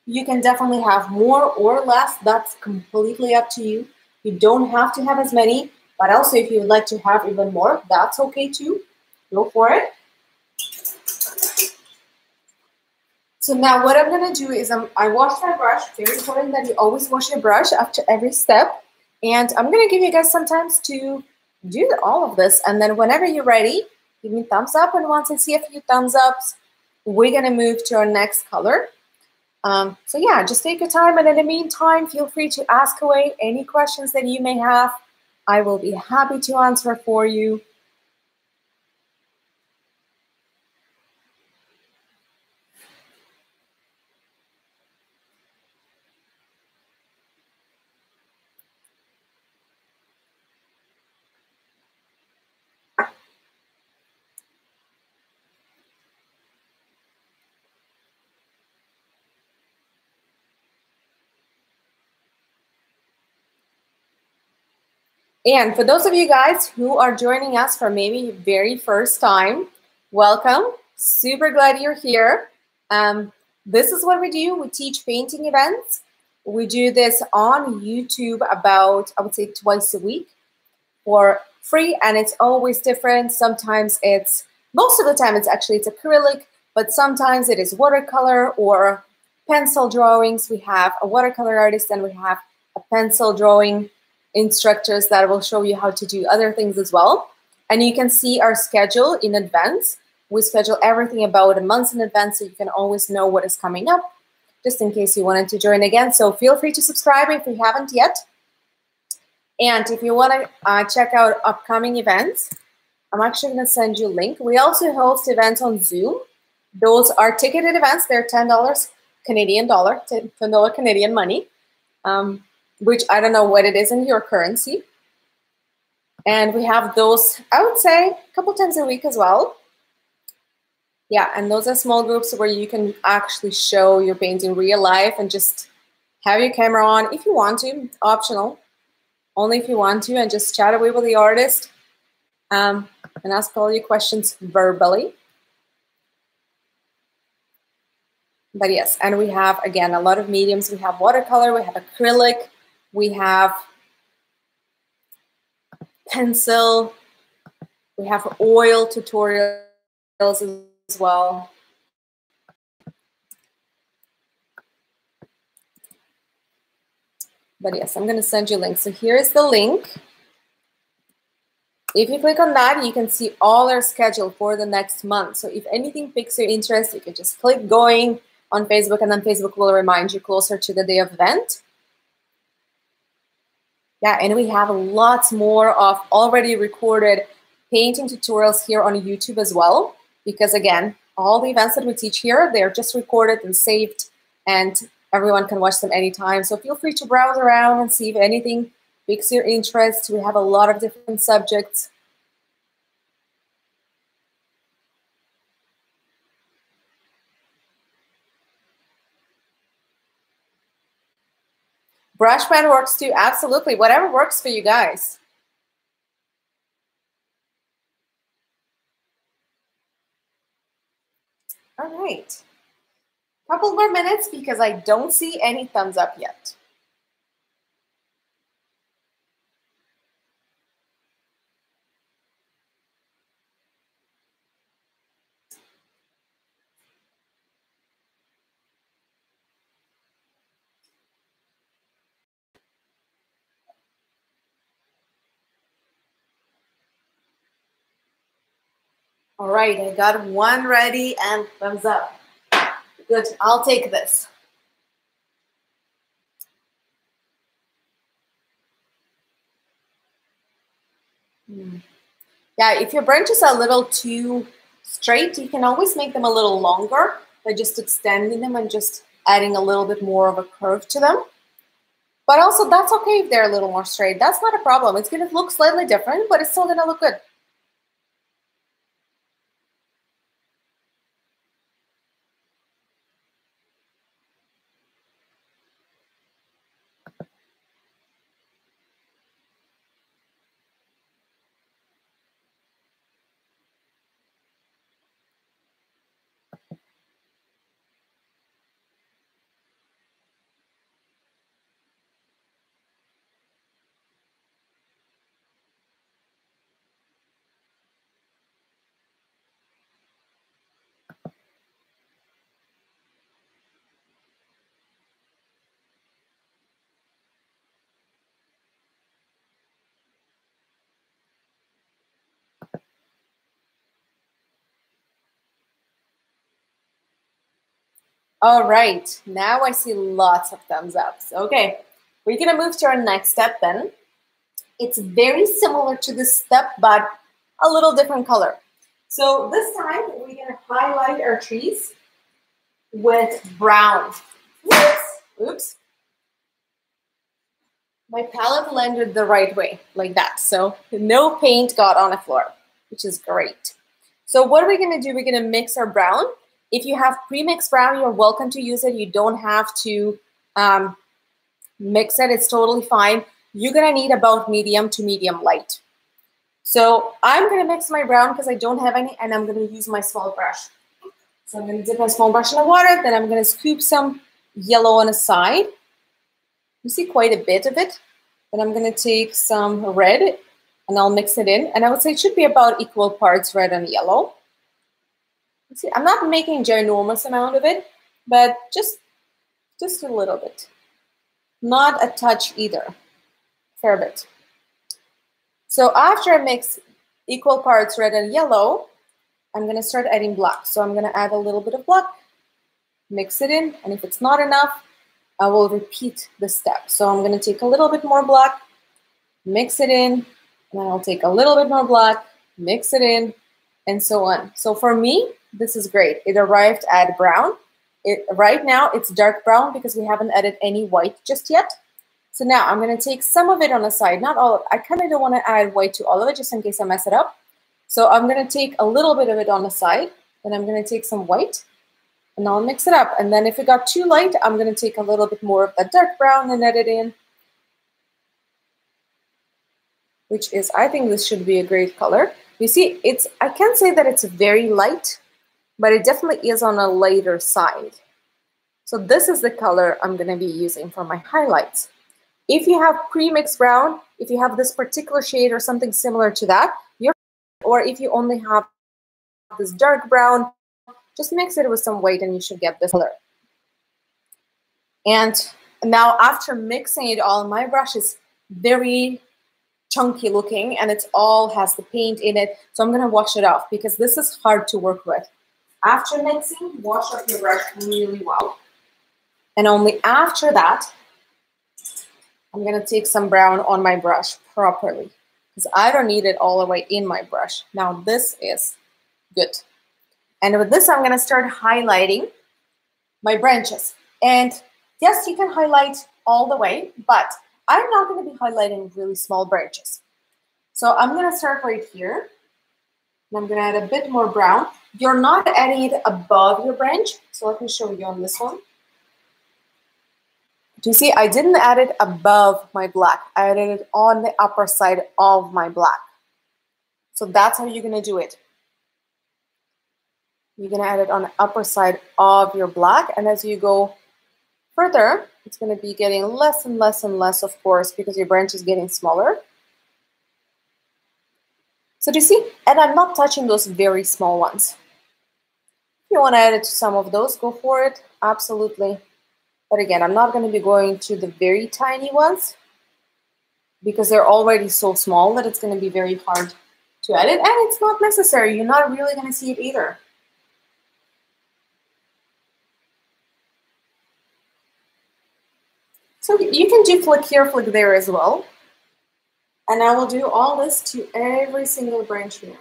You can definitely have more or less. That's completely up to you. You don't have to have as many, but also if you would like to have even more, that's okay too. Go for it. So now what I'm gonna do is I wash my brush. Very important that you always wash your brush after every step. And I'm gonna give you guys some time to do all of this. And then whenever you're ready, give me a thumbs up. And once I see a few thumbs ups, we're gonna move to our next color. So yeah, just take your time. And in the meantime, feel free to ask away any questions that you may have. I will be happy to answer for you. And for those of you guys who are joining us for maybe very first time, welcome. Super glad you're here. This is what we do. We teach painting events. We do this on YouTube about, I would say, twice a week for free, and it's always different. Sometimes it's, most of the time it's acrylic, but sometimes it is watercolor or pencil drawings. We have a watercolor artist and we have a pencil drawing instructors that will show you how to do other things as well. And you can see our schedule in advance. We schedule everything about a month in advance, so you can always know what is coming up, just in case you wanted to join again. So feel free to subscribe if you haven't yet. And if you want to check out upcoming events, I'm actually going to send you a link. We also host events on Zoom. Those are ticketed events. They're $10 Canadian dollar, $10 Canadian money, which I don't know what it is in your currency. And we have those, I would say, a couple times a week as well. Yeah, and those are small groups where you can actually show your paint in real life and just have your camera on if you want to, optional, only if you want to, and just chat away with the artist and ask all your questions verbally. But yes, and we have, again, a lot of mediums. We have watercolor, we have acrylic, we have pencil, we have oil tutorials as well. But yes, I'm going to send you a link. So here's the link. If you click on that, you can see all our schedule for the next month. So if anything piques your interest, you can just click going on Facebook, and then Facebook will remind you closer to the day of event. Yeah, and we have lots more of already recorded painting tutorials here on YouTube as well. Because again, all the events that we teach here, they're just recorded and saved, and everyone can watch them anytime. So feel free to browse around and see if anything piques your interest. We have a lot of different subjects. Brush pen works too, absolutely. Whatever works for you guys. All right. Couple more minutes because I don't see any thumbs up yet. All right, I got one ready and thumbs up. Good, I'll take this. Yeah, if your branches are a little too straight, you can always make them a little longer by just extending them and just adding a little bit more of a curve to them. But also, that's okay if they're a little more straight. That's not a problem. It's going to look slightly different, but it's still going to look good. All right, now I see lots of thumbs up. Okay, we're gonna move to our next step then. It's very similar to this step, but a little different color. So this time, we're gonna highlight our trees with brown. Oops. My palette landed the right way, like that. So no paint got on the floor, which is great. So what are we gonna do? We're gonna mix our brown. If you have pre-mixed brown, you're welcome to use it. You don't have to mix it, it's totally fine. You're gonna need about medium to medium light. So I'm gonna mix my brown because I don't have any, and I'm gonna use my small brush. So I'm gonna dip my small brush in the water, then I'm gonna scoop some yellow on the side. You see quite a bit of it. Then I'm gonna take some red and I'll mix it in. And I would say it should be about equal parts red and yellow. See, I'm not making a ginormous amount of it, but just a little bit. Not a touch either, fair bit. So after I mix equal parts red and yellow, I'm gonna start adding black. So I'm gonna add a little bit of black, mix it in, and if it's not enough, I will repeat the step. So I'm gonna take a little bit more black, mix it in, and then I'll take a little bit more black, mix it in, and so on. So for me, this is great. It arrived at brown. Right now, it's dark brown because we haven't added any white just yet. So now I'm going to take some of it on the side, not all of it. I kind of don't want to add white to all of it just in case I mess it up. So I'm going to take a little bit of it on the side, then I'm going to take some white, and I'll mix it up. And then if it got too light, I'm going to take a little bit more of that dark brown and add it in, which is, I think this should be a great color. You see, I can't say that it's very light, but it definitely is on a lighter side. So this is the color I'm going to be using for my highlights. If you have pre-mixed brown, if you have this particular shade or something similar to that, or if you only have this dark brown, just mix it with some white and you should get this color. And now after mixing it all, my brush is very chunky looking and it's all has the paint in it. So I'm going to wash it off because this is hard to work with. After mixing, wash off your brush really well. And only after that, I'm going to take some brown on my brush properly because I don't need it all the way in my brush. Now this is good. And with this, I'm going to start highlighting my branches. And yes, you can highlight all the way, but I'm not going to be highlighting really small branches. So I'm going to start right here. And I'm going to add a bit more brown. You're not adding it above your branch. So let me show you on this one. Do you see, I didn't add it above my black. I added it on the upper side of my black. So that's how you're going to do it. You're going to add it on the upper side of your black. And as you go further, it's going to be getting less and less and less, of course, because your branch is getting smaller. So do you see? And I'm not touching those very small ones. If you want to add it to some of those, go for it. Absolutely. But again, I'm not going to be going to the very tiny ones because they're already so small that it's going to be very hard to edit. And it's not necessary. You're not really going to see it either. So you can do flick here, flick there as well. And I will do all this to every single branch here.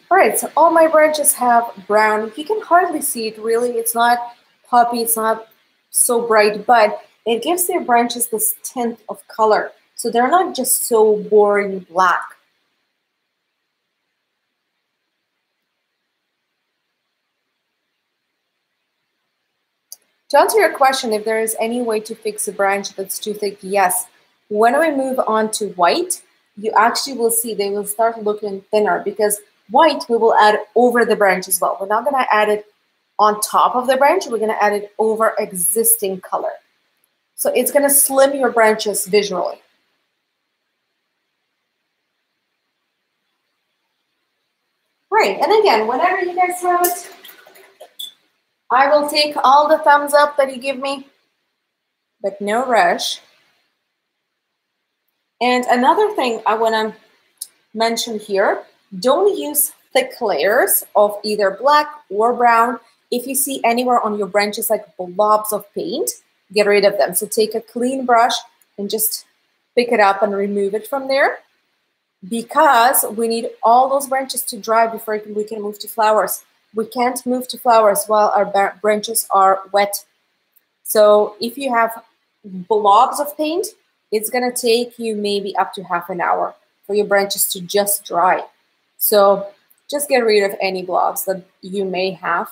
All right, so all my branches have brown. You can hardly see it really. It's not poppy, it's not so bright, but it gives their branches this tint of color. So they're not just so boring black. To answer your question, if there is any way to fix a branch that's too thick, yes. When we move on to white, you actually will see they will start looking thinner because white we will add over the branch as well. We're not going to add it on top of the branch. We're going to add it over existing color. So it's going to slim your branches visually. Right, and again, whenever you guys have it, I will take all the thumbs up that you give me, but no rush. And another thing I want to mention here, don't use thick layers of either black or brown. If you see anywhere on your branches like blobs of paint, get rid of them. So take a clean brush and just pick it up and remove it from there because we need all those branches to dry before we can move to flowers. We can't move to flowers while our branches are wet. So if you have blobs of paint, it's going to take you maybe up to half an hour for your branches to just dry. So just get rid of any blobs that you may have.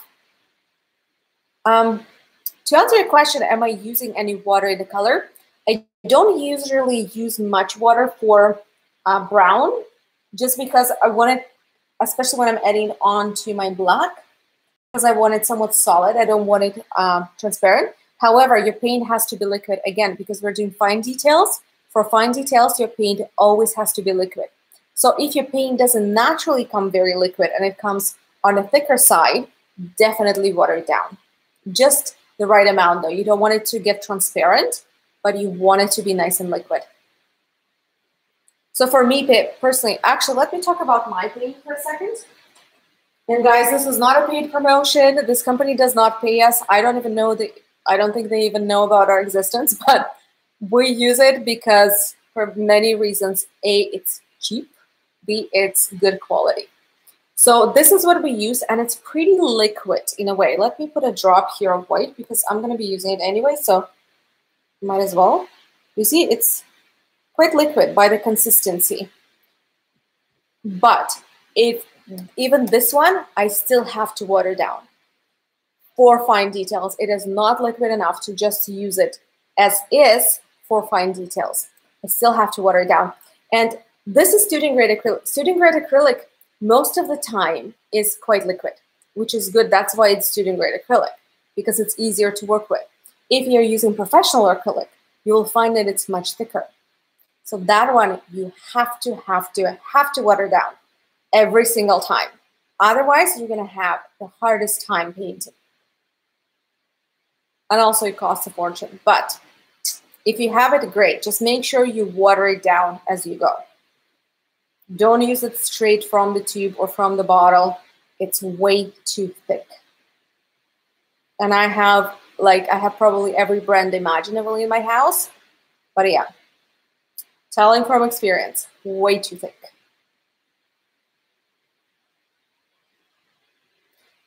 To answer your question, am I using any water in the color? I don't usually use much water for brown, just because I want it, especially when I'm adding on to my black, because I want it somewhat solid. I don't want it transparent. However, your paint has to be liquid, again, because we're doing fine details. For fine details, your paint always has to be liquid. So if your paint doesn't naturally come very liquid and it comes on a thicker side, definitely water it down. Just the right amount though. You don't want it to get transparent, but you want it to be nice and liquid. So for me personally, actually, let me talk about my paint for a second. And guys, this is not a paid promotion. This company does not pay us. I don't think they even know about our existence, but we use it because for many reasons. A, it's cheap. B, it's good quality. So this is what we use, and it's pretty liquid in a way. Let me put a drop here of white because I'm going to be using it anyway, so might as well. You see, it's quite liquid by the consistency. But if even this one, I still have to water down. For fine details, it is not liquid enough to just use it as is for fine details. I still have to water it down. And this is student grade acrylic. Student grade acrylic most of the time is quite liquid, which is good. That's why it's student grade acrylic, because it's easier to work with. If you're using professional acrylic, you will find that it's much thicker. So that one you have to water down every single time. Otherwise, you're going to have the hardest time painting. And also it costs a fortune. But if you have it, great. Just make sure you water it down as you go. Don't use it straight from the tube or from the bottle. It's way too thick. And I have probably every brand imaginable in my house. But yeah, telling from experience, way too thick.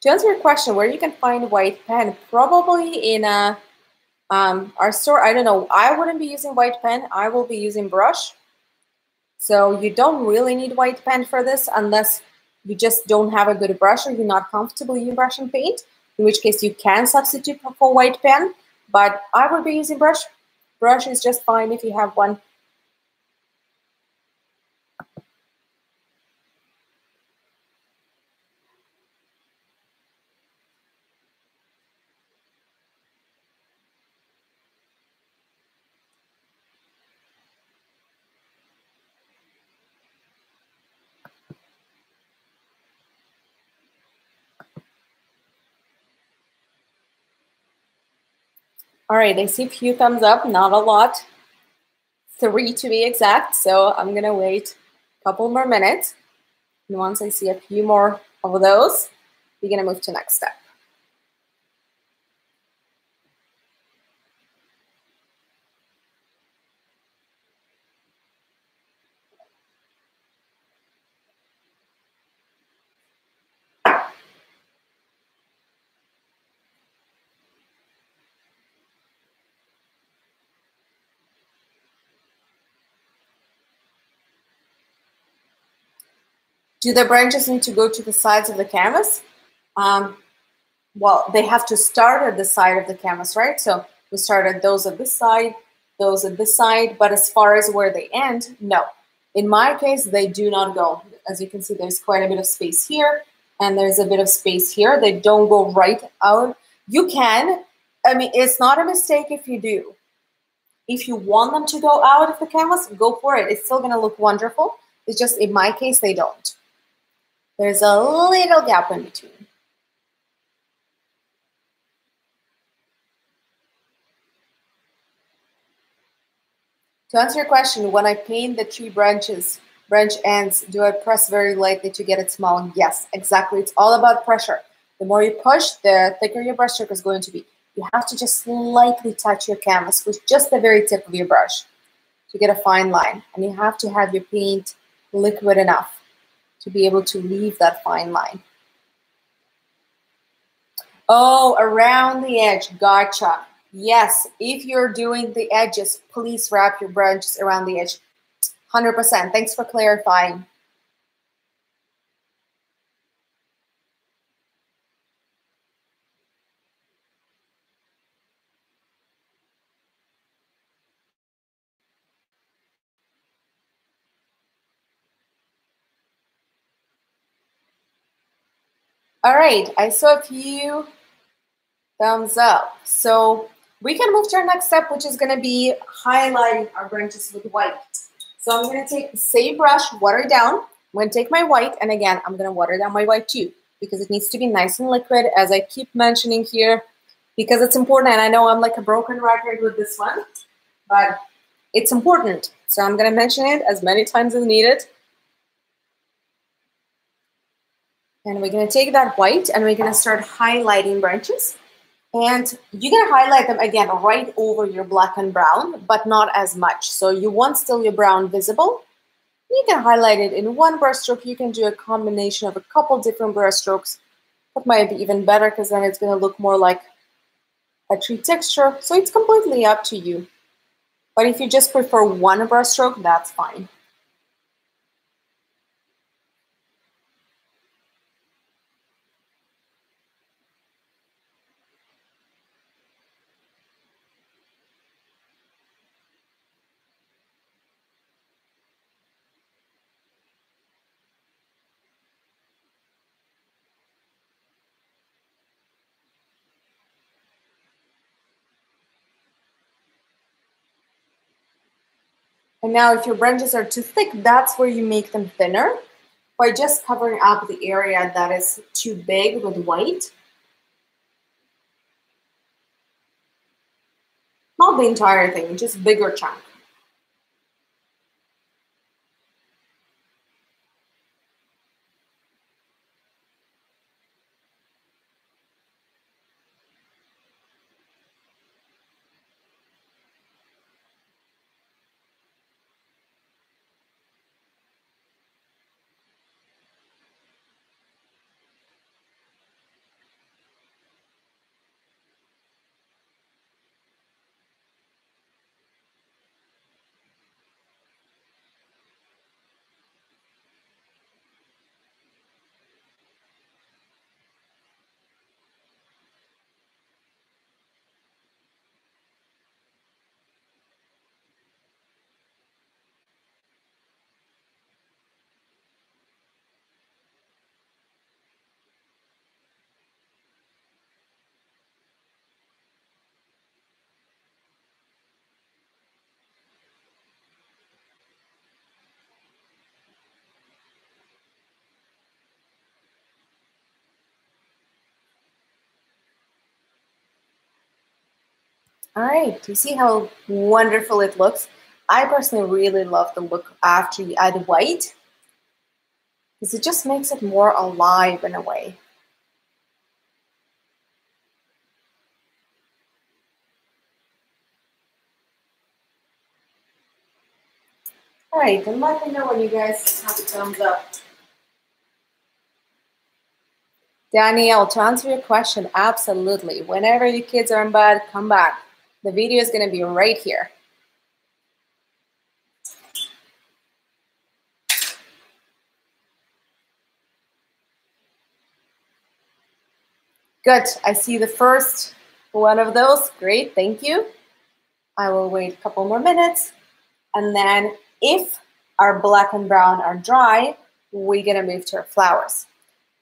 To answer your question, where you can find white pen, probably in our store. I don't know. I wouldn't be using white pen. I will be using brush. So you don't really need white pen for this unless you just don't have a good brush or you're not comfortable using brush and paint, in which case you can substitute for white pen. But I would be using brush. Brush is just fine if you have one. All right, I see a few thumbs up, not a lot. 3 to be exact, so I'm gonna wait a couple more minutes. And once I see a few more of those, we're gonna move to next step. Do the branches need to go to the sides of the canvas? Well, they have to start at the side of the canvas, right? So we started those at this side, those at this side, but as far as where they end, no. In my case, they do not go. As you can see, there's quite a bit of space here, and there's a bit of space here. They don't go right out. You can. I mean, it's not a mistake if you do. If you want them to go out of the canvas, go for it. It's still going to look wonderful. It's just, in my case, they don't. There's a little gap in between. To answer your question, when I paint the tree branch ends, do I press very lightly to get it small? Yes, exactly. It's all about pressure. The more you push, the thicker your brush stroke is going to be. You have to just slightly touch your canvas with just the very tip of your brush to get a fine line. And you have to have your paint liquid enough to be able to leave that fine line. Oh, around the edge. Gotcha. Yes, if you're doing the edges, please wrap your branches around the edge. 100%. Thanks for clarifying. All right, I saw a few thumbs up. So we can move to our next step, which is going to be highlighting our branches with white. So I'm going to take the same brush, water it down. I'm going to take my white, and again, I'm going to water down my white too, because it needs to be nice and liquid, as I keep mentioning here, because it's important. And I know I'm like a broken record with this one, but it's important. So I'm going to mention it as many times as needed. And we're going to take that white and we're going to start highlighting branches. And you're going to highlight them again right over your black and brown, but not as much. So you want still your brown visible. You can highlight it in one brush stroke. You can do a combination of a couple different brush strokes. That might be even better, because then it's going to look more like a tree texture. So it's completely up to you. But if you just prefer one brush stroke, that's fine. And now if your branches are too thick, that's where you make them thinner by just covering up the area that is too big with white. Not the entire thing, just bigger chunk. All right, you see how wonderful it looks? I personally really love the look after you add white, because it just makes it more alive in a way. All right, then let me know when you guys have a thumbs up. Danielle, to answer your question, absolutely. Whenever your kids are in bed, come back. The video is going to be right here. Good. I see the first one of those. Great. Thank you. I will wait a couple more minutes. And then if our black and brown are dry, we're going to move to our flowers.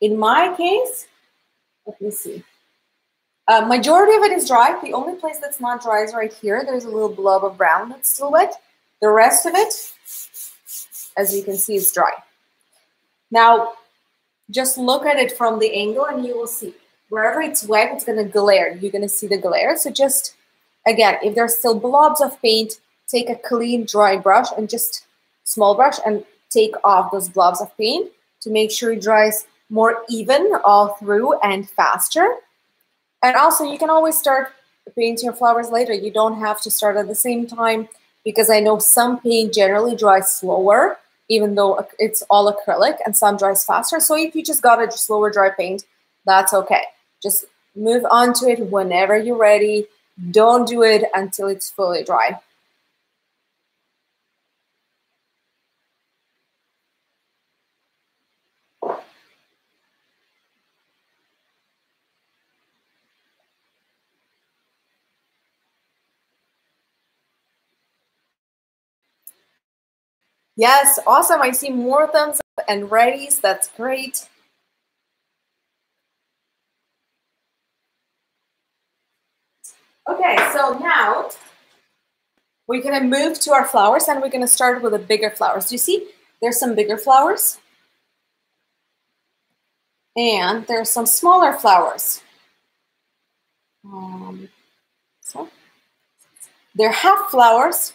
In my case, let me see. Majority of it is dry. The only place that's not dry is right here. There's a little blob of brown that's still wet. The rest of it, as you can see, is dry. Now, just look at it from the angle and you will see. Wherever it's wet, it's going to glare. You're going to see the glare. So just, again, if there's still blobs of paint, take a clean, dry brush and just small brush and take off those blobs of paint to make sure it dries more even all through and faster. And also, you can always start painting your flowers later. You don't have to start at the same time, because I know some paint generally dries slower, even though it's all acrylic, and some dries faster. So if you just got a slower dry paint, that's okay. Just move on to it whenever you're ready. Don't do it until it's fully dry. Yes, awesome. I see more thumbs up and readies. That's great. Okay, so now we're gonna move to our flowers and we're gonna start with the bigger flowers. Do you see there's some bigger flowers? And there's some smaller flowers. So they're half flowers.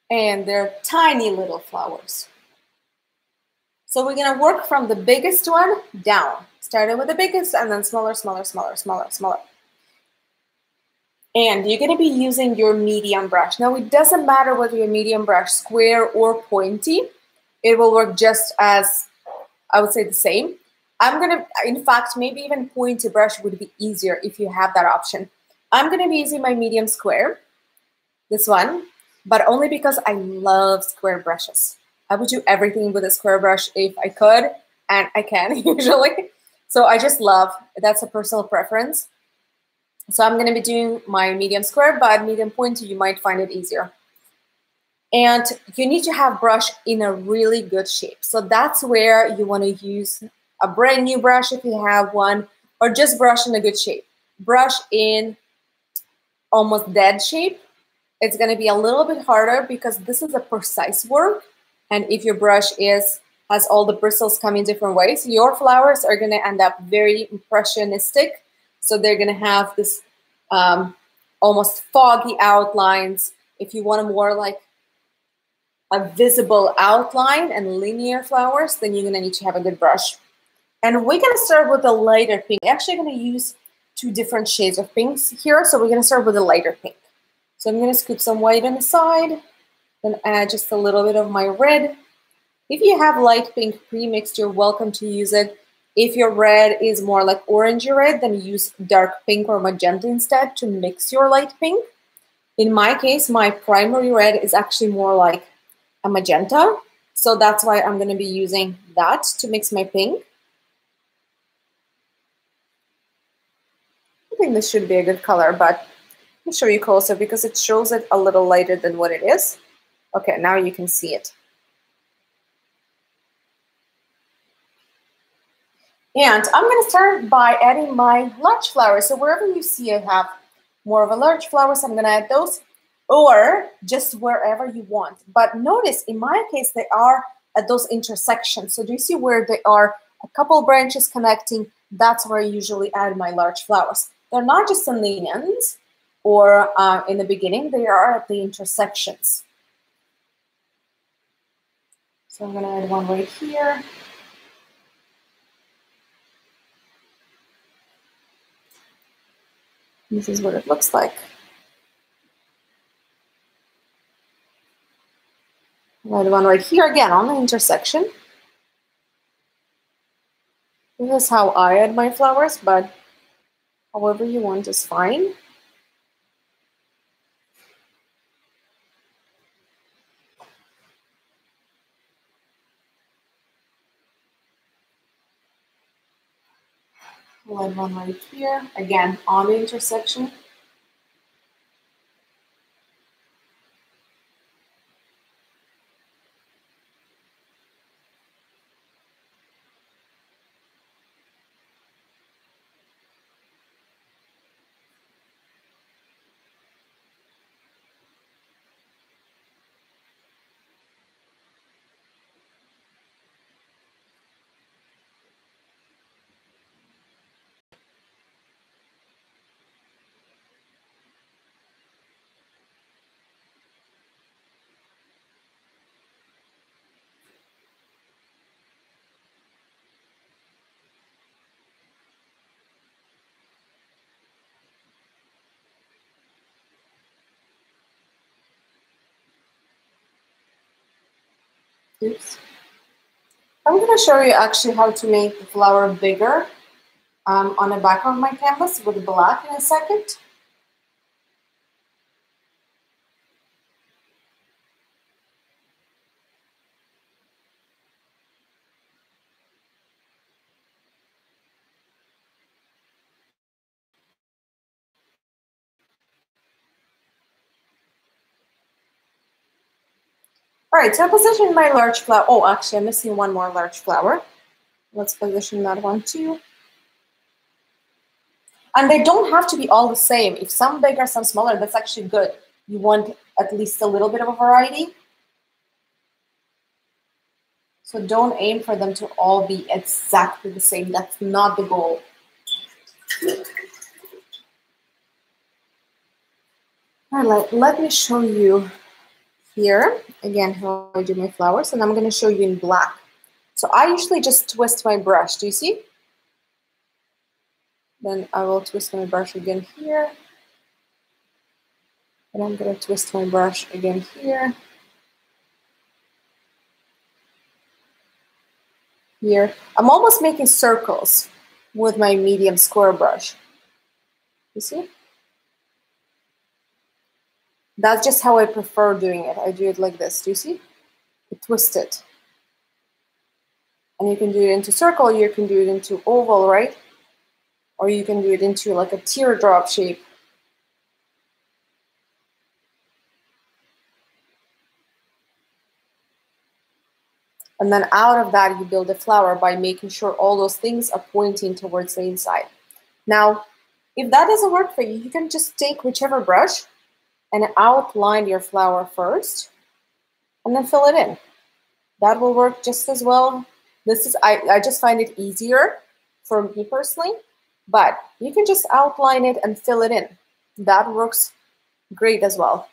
And they're tiny little flowers. So we're gonna work from the biggest one down, starting with the biggest and then smaller, smaller, smaller, smaller, smaller. And you're gonna be using your medium brush. Now it doesn't matter whether your medium brush square or pointy, it will work just as, I would say, the same. I'm gonna, in fact, maybe even pointy brush would be easier if you have that option. I'm gonna be using my medium square, this one, but only because I love square brushes. I would do everything with a square brush if I could, and I can usually. So I just love, that's a personal preference. So I'm gonna be doing my medium square, but medium pointy, you might find it easier. And you need to have brush in a really good shape. So that's where you wanna use a brand new brush if you have one, or just brush in a good shape. Brush in almost dead shape. It's gonna be a little bit harder because this is a precise work. And if your brush has all the bristles coming different ways, your flowers are gonna end up very impressionistic. So they're gonna have this almost foggy outlines. If you want a more like a visible outline and linear flowers, then you're gonna need to have a good brush. And we're gonna start with the lighter pink. Actually, I'm gonna use two different shades of pinks here. So we're gonna start with the lighter pink. So I'm gonna scoop some white on the side, then add just a little bit of my red. If you have light pink pre-mixed, you're welcome to use it. If your red is more like orangey red, then use dark pink or magenta instead to mix your light pink. In my case, my primary red is actually more like a magenta. So that's why I'm gonna be using that to mix my pink. I think this should be a good color, but I'll show you closer because it shows it a little lighter than what it is. Okay, now you can see it. And I'm going to start by adding my large flowers. So wherever you see I have more of a large flowers, I'm going to add those, or just wherever you want. But notice, in my case, they are at those intersections. So do you see where they are a couple branches connecting? That's where I usually add my large flowers. They're not just in the ends or in the beginning, they are at the intersections. So I'm going to add one right here. This is what it looks like. I'll add one right here again on the intersection. This is how I add my flowers, but however you want is fine. I'll add one right here, again on the intersection. Oops. I'm going to show you actually how to make the flower bigger on the back of my canvas with black in a second. All right, so I positioned my large flower. Oh, actually, I'm missing one more large flower. Let's position that one too. And they don't have to be all the same. If some bigger, some smaller, that's actually good. You want at least a little bit of a variety. So don't aim for them to all be exactly the same. That's not the goal. All right, let me show you here again how I do my flowers, and I'm going to show you in black. So I usually just twist my brush. Do you see? Then I will twist my brush again here. And I'm going to twist my brush again here. Here. I'm almost making circles with my medium square brush. You see? That's just how I prefer doing it. I do it like this. Do you see? I twist it. And you can do it into circle, you can do it into oval, right? Or you can do it into like a teardrop shape. And then out of that, you build a flower by making sure all those things are pointing towards the inside. Now, if that doesn't work for you, you can just take whichever brush and outline your flower first and then fill it in. That will work just as well. This is, I just find it easier for me personally, but you can just outline it and fill it in. That works great as well.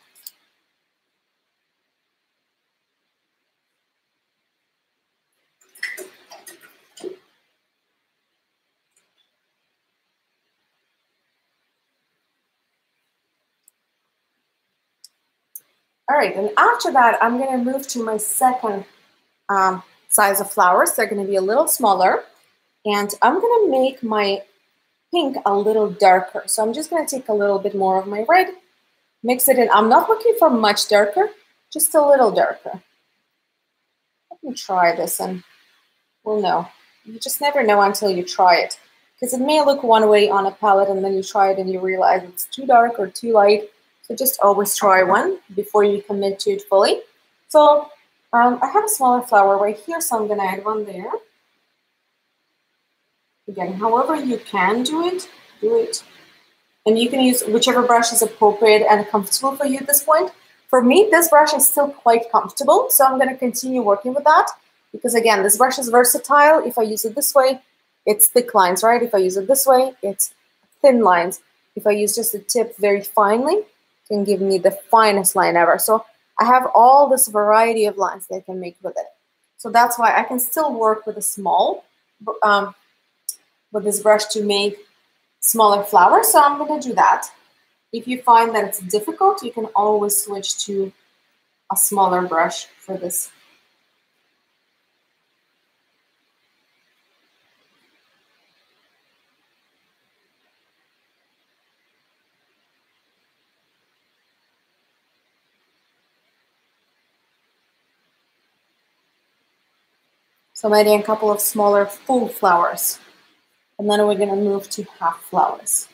All right, and after that, I'm going to move to my second size of flowers. They're going to be a little smaller, and I'm going to make my pink a little darker. So I'm just going to take a little bit more of my red, mix it in. I'm not looking for much darker, just a little darker. Let me try this and we'll know. You just never know until you try it, because it may look one way on a palette and then you try it and you realize it's too dark or too light. So just always try one before you commit to it fully. So I have a smaller flower right here, so I'm going to add one there. Again, however you can do it, do it. And you can use whichever brush is appropriate and comfortable for you at this point. For me, this brush is still quite comfortable, so I'm going to continue working with that. Because again, this brush is versatile. If I use it this way, it's thick lines, right? If I use it this way, it's thin lines. If I use just the tip very finely, it can give me the finest line ever. So I have all this variety of lines that I can make with it. So that's why I can still work with a small, with this brush to make smaller flowers. So I'm going to do that. If you find that it's difficult, you can always switch to a smaller brush for this. So I'm adding a couple of smaller full flowers. And then we're going to move to half flowers.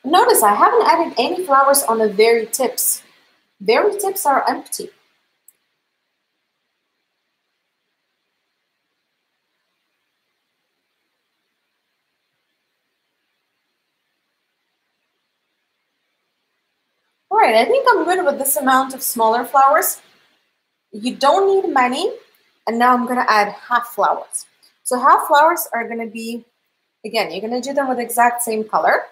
Notice I haven't added any flowers on the very tips. Very tips are empty. All right, I think I'm good with this amount of smaller flowers. You don't need many. And now I'm going to add half flowers. So half flowers are going to be, again, you're going to do them with the exact same color.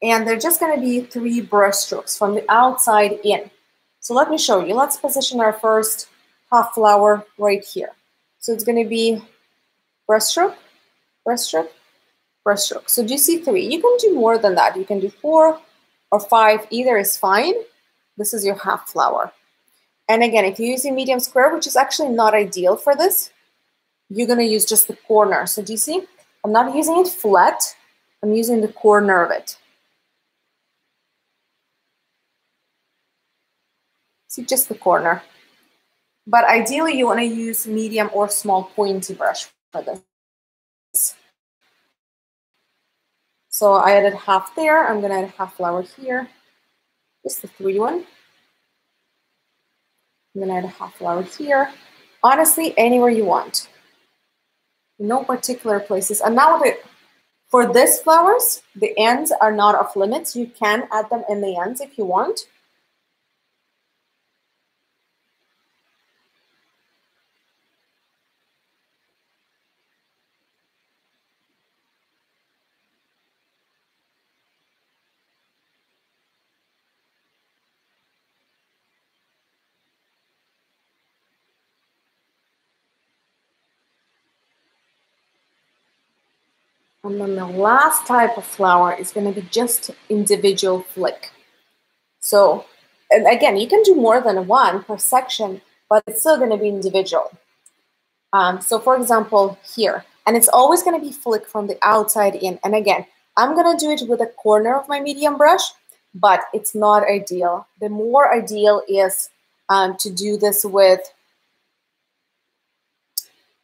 And they're just going to be 3 brush strokes from the outside in. So let me show you. Let's position our first half flower right here. So it's going to be brush stroke, brush stroke, brush stroke. So do you see 3? You can do more than that. You can do 4 or 5. Either is fine. This is your half flower. And again, if you're using medium square, which is actually not ideal for this, you're going to use just the corner. So do you see? I'm not using it flat. I'm using the corner of it. See, just the corner. But ideally, you want to use medium or small pointy brush for this. So I added half there. I'm going to add half flower here. Just the 3 one. I'm gonna add a half flower here. Honestly, anywhere you want. No particular places. And now for these flowers, the ends are not off limits. You can add them in the ends if you want. And then the last type of flower is going to be just individual flick. So, and again, you can do more than one per section, but it's still going to be individual. So for example, here, and it's always going to be flick from the outside in. And again, I'm going to do it with a corner of my medium brush, but it's not ideal. The more ideal is to do this with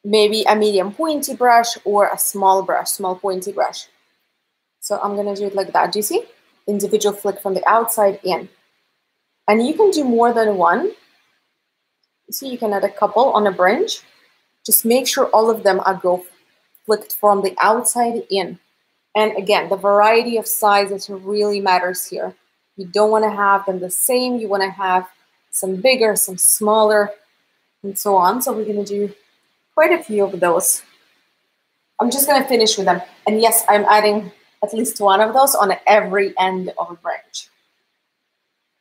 maybe a medium pointy brush or a small brush, small pointy brush. So I'm going to do it like that. Do you see? Individual flick from the outside in. And you can do more than one. You see, you can add a couple on a branch. Just make sure all of them are flicked from the outside in. And again, the variety of sizes really matters here. You don't want to have them the same. You want to have some bigger, some smaller, and so on. So we're going to do quite a few of those. I'm just going to finish with them. And yes, I'm adding at least one of those on every end of a branch.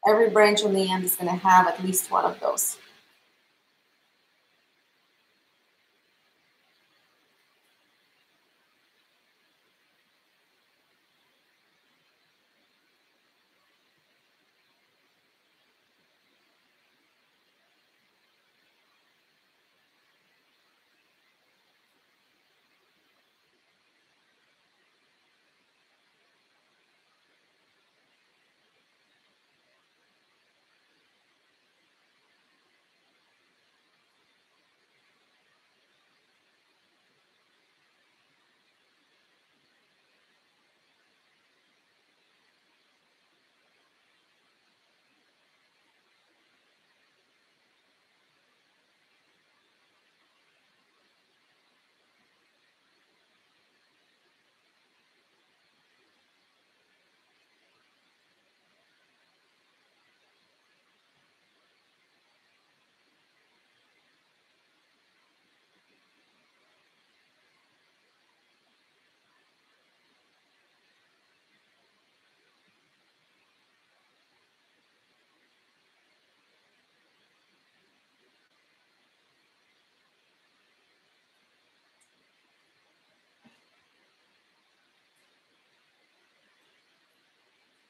Every branch on the end is going to have at least one of those.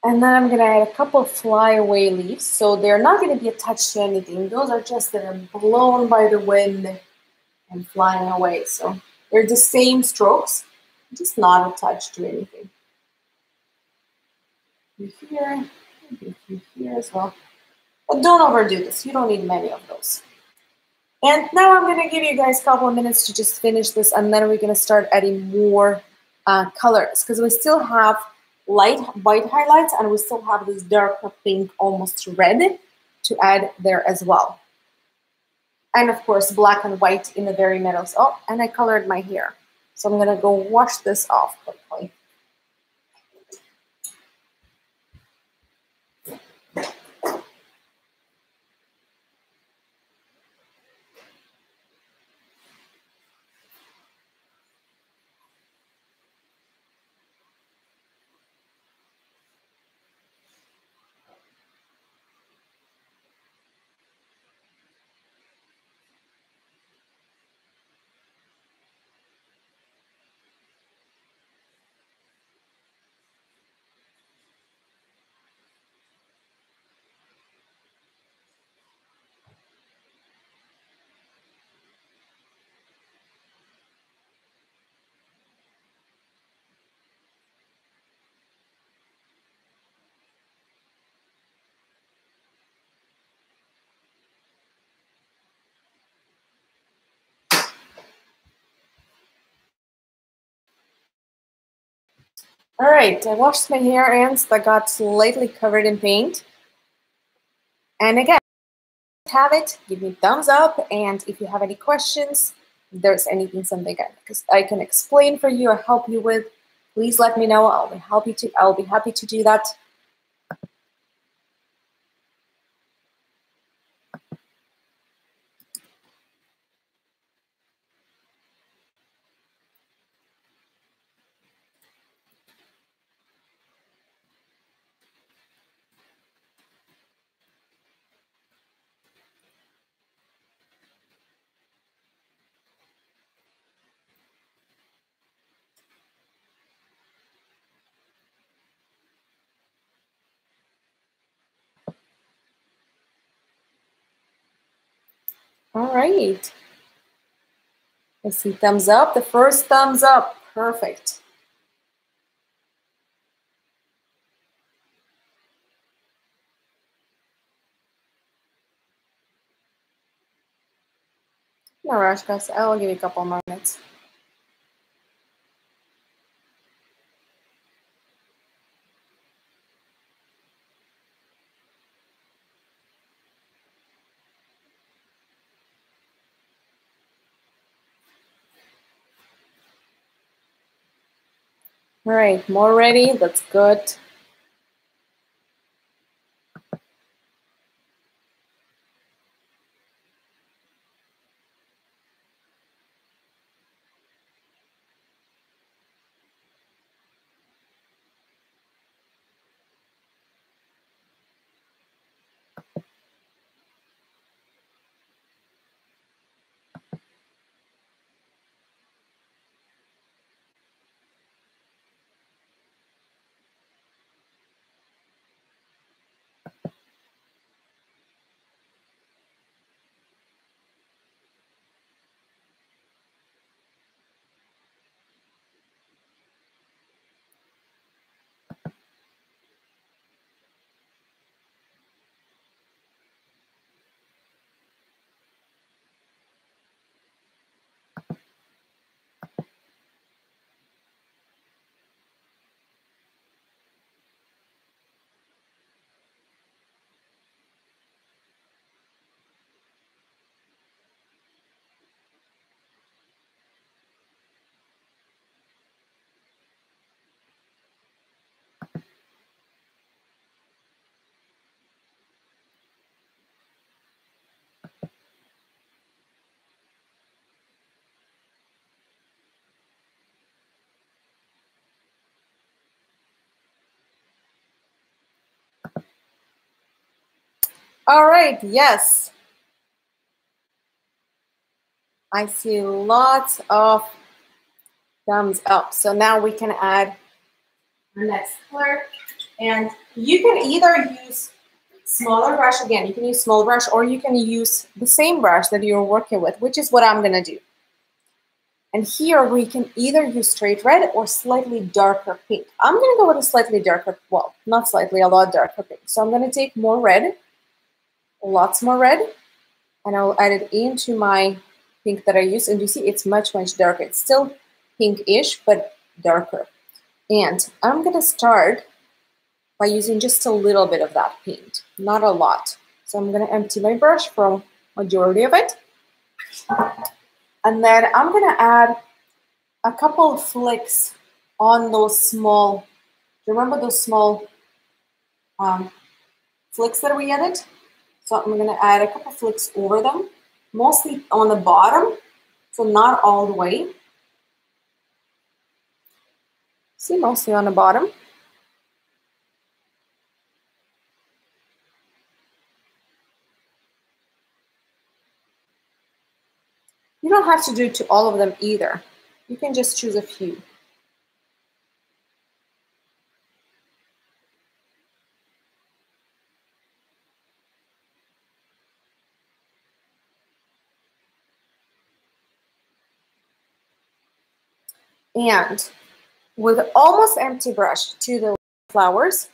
And then I'm going to add a couple of flyaway leaves. So they're not going to be attached to anything. Those are just that are blown by the wind and flying away. So they're the same strokes, just not attached to anything. Here, here as well. But don't overdo this. You don't need many of those. And now I'm going to give you guys a couple of minutes to just finish this, and then we're going to start adding more colors, because we still have light white highlights, and we still have this dark pink, almost red, to add there as well. And of course, black and white in the very middle. Oh, and I colored my hair. So I'm going to go wash this off quickly. All right, I washed my hair ends that got slightly covered in paint. And again, if you have it, give me thumbs up. And if you have any questions, if there's anything, something I can explain for you or help you with, please let me know. I'll be happy to do that. All right. I see thumbs up. The first thumbs up. Perfect. No rush, guys. I'll give you a couple more minutes. All right, more ready. That's good. All right, yes. I see lots of thumbs up. So now we can add our next color. And you can either use smaller brush, again, you can use small brush, or you can use the same brush that you're working with, which is what I'm gonna do. And here we can either use straight red or slightly darker pink. I'm gonna go with a slightly darker, well, not slightly, a lot darker pink. So I'm gonna take more red, lots more red, and I'll add it into my pink that I use. And you see it's much, much darker. It's still pinkish, but darker. And I'm gonna start by using just a little bit of that paint, not a lot. So I'm gonna empty my brush from majority of it. And then I'm gonna add a couple of flicks on those small, remember those small flicks that we added? So I'm gonna add a couple flicks over them, mostly on the bottom, so not all the way. See, mostly on the bottom. You don't have to do to all of them either. You can just choose a few. And with almost empty brush to the flowers,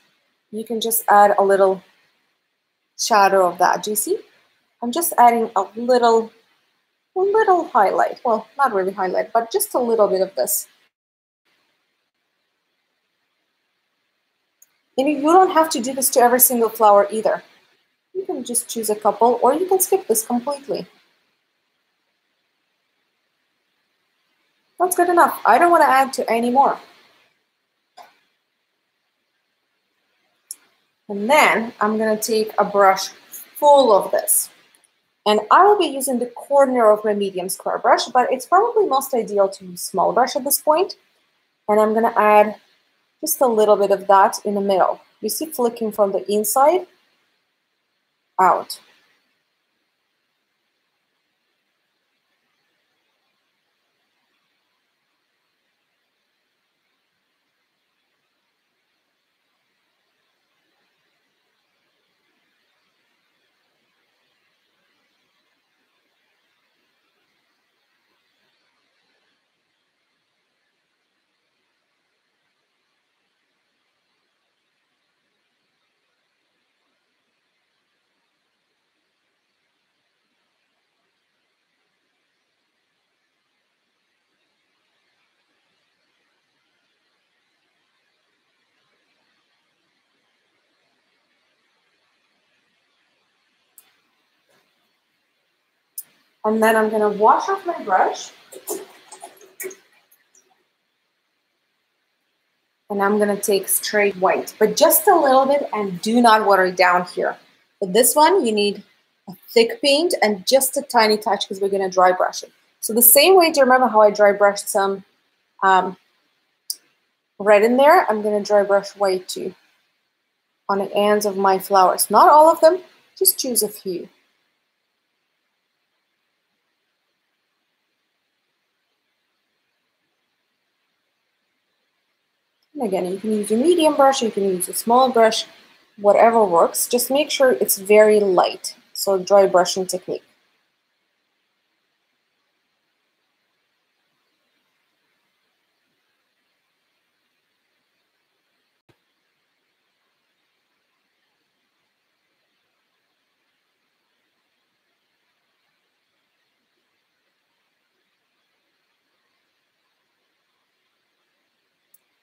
you can just add a little shadow of that. Do you see? I'm just adding a little highlight. Well, not really highlight, but just a little bit of this. And you don't have to do this to every single flower either. You can You just choose a couple, or you can skip this completely. That's good enough. I don't want to add to any more. And then I'm going to take a brush full of this. And I will be using the corner of my medium square brush, but it's probably most ideal to use small brush at this point. And I'm going to add just a little bit of that in the middle. You see flicking from the inside out. And then I'm going to wash off my brush. And I'm going to take straight white, but just a little bit, and do not water it down here. For this one, you need a thick paint and just a tiny touch because we're going to dry brush it. So the same way, do you remember how I dry brushed some red in there? I'm going to dry brush white too on the ends of my flowers. Not all of them, just choose a few. And again, you can use a medium brush, you can use a small brush, whatever works. Just make sure it's very light. So dry brushing technique.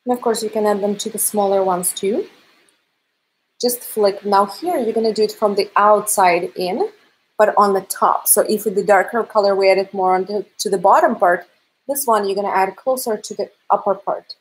And of course, you can add them to the smaller ones too. Just flick. Now here, you're going to do it from the outside in, but on the top. So if with the darker color, we add it more to the bottom part, this one, you're going to add closer to the upper part.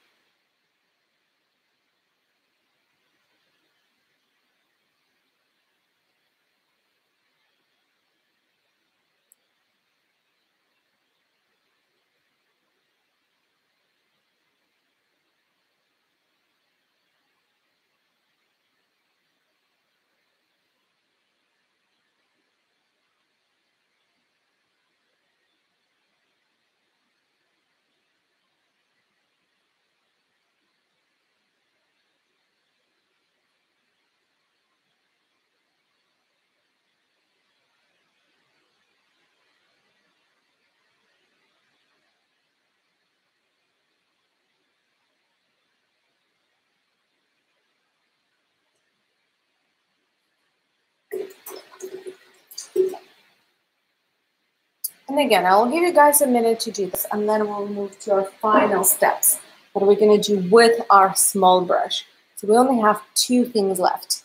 And again, I'll give you guys a minute to do this, and then we'll move to our final steps that we're going to do with our small brush. So we only have 2 things left.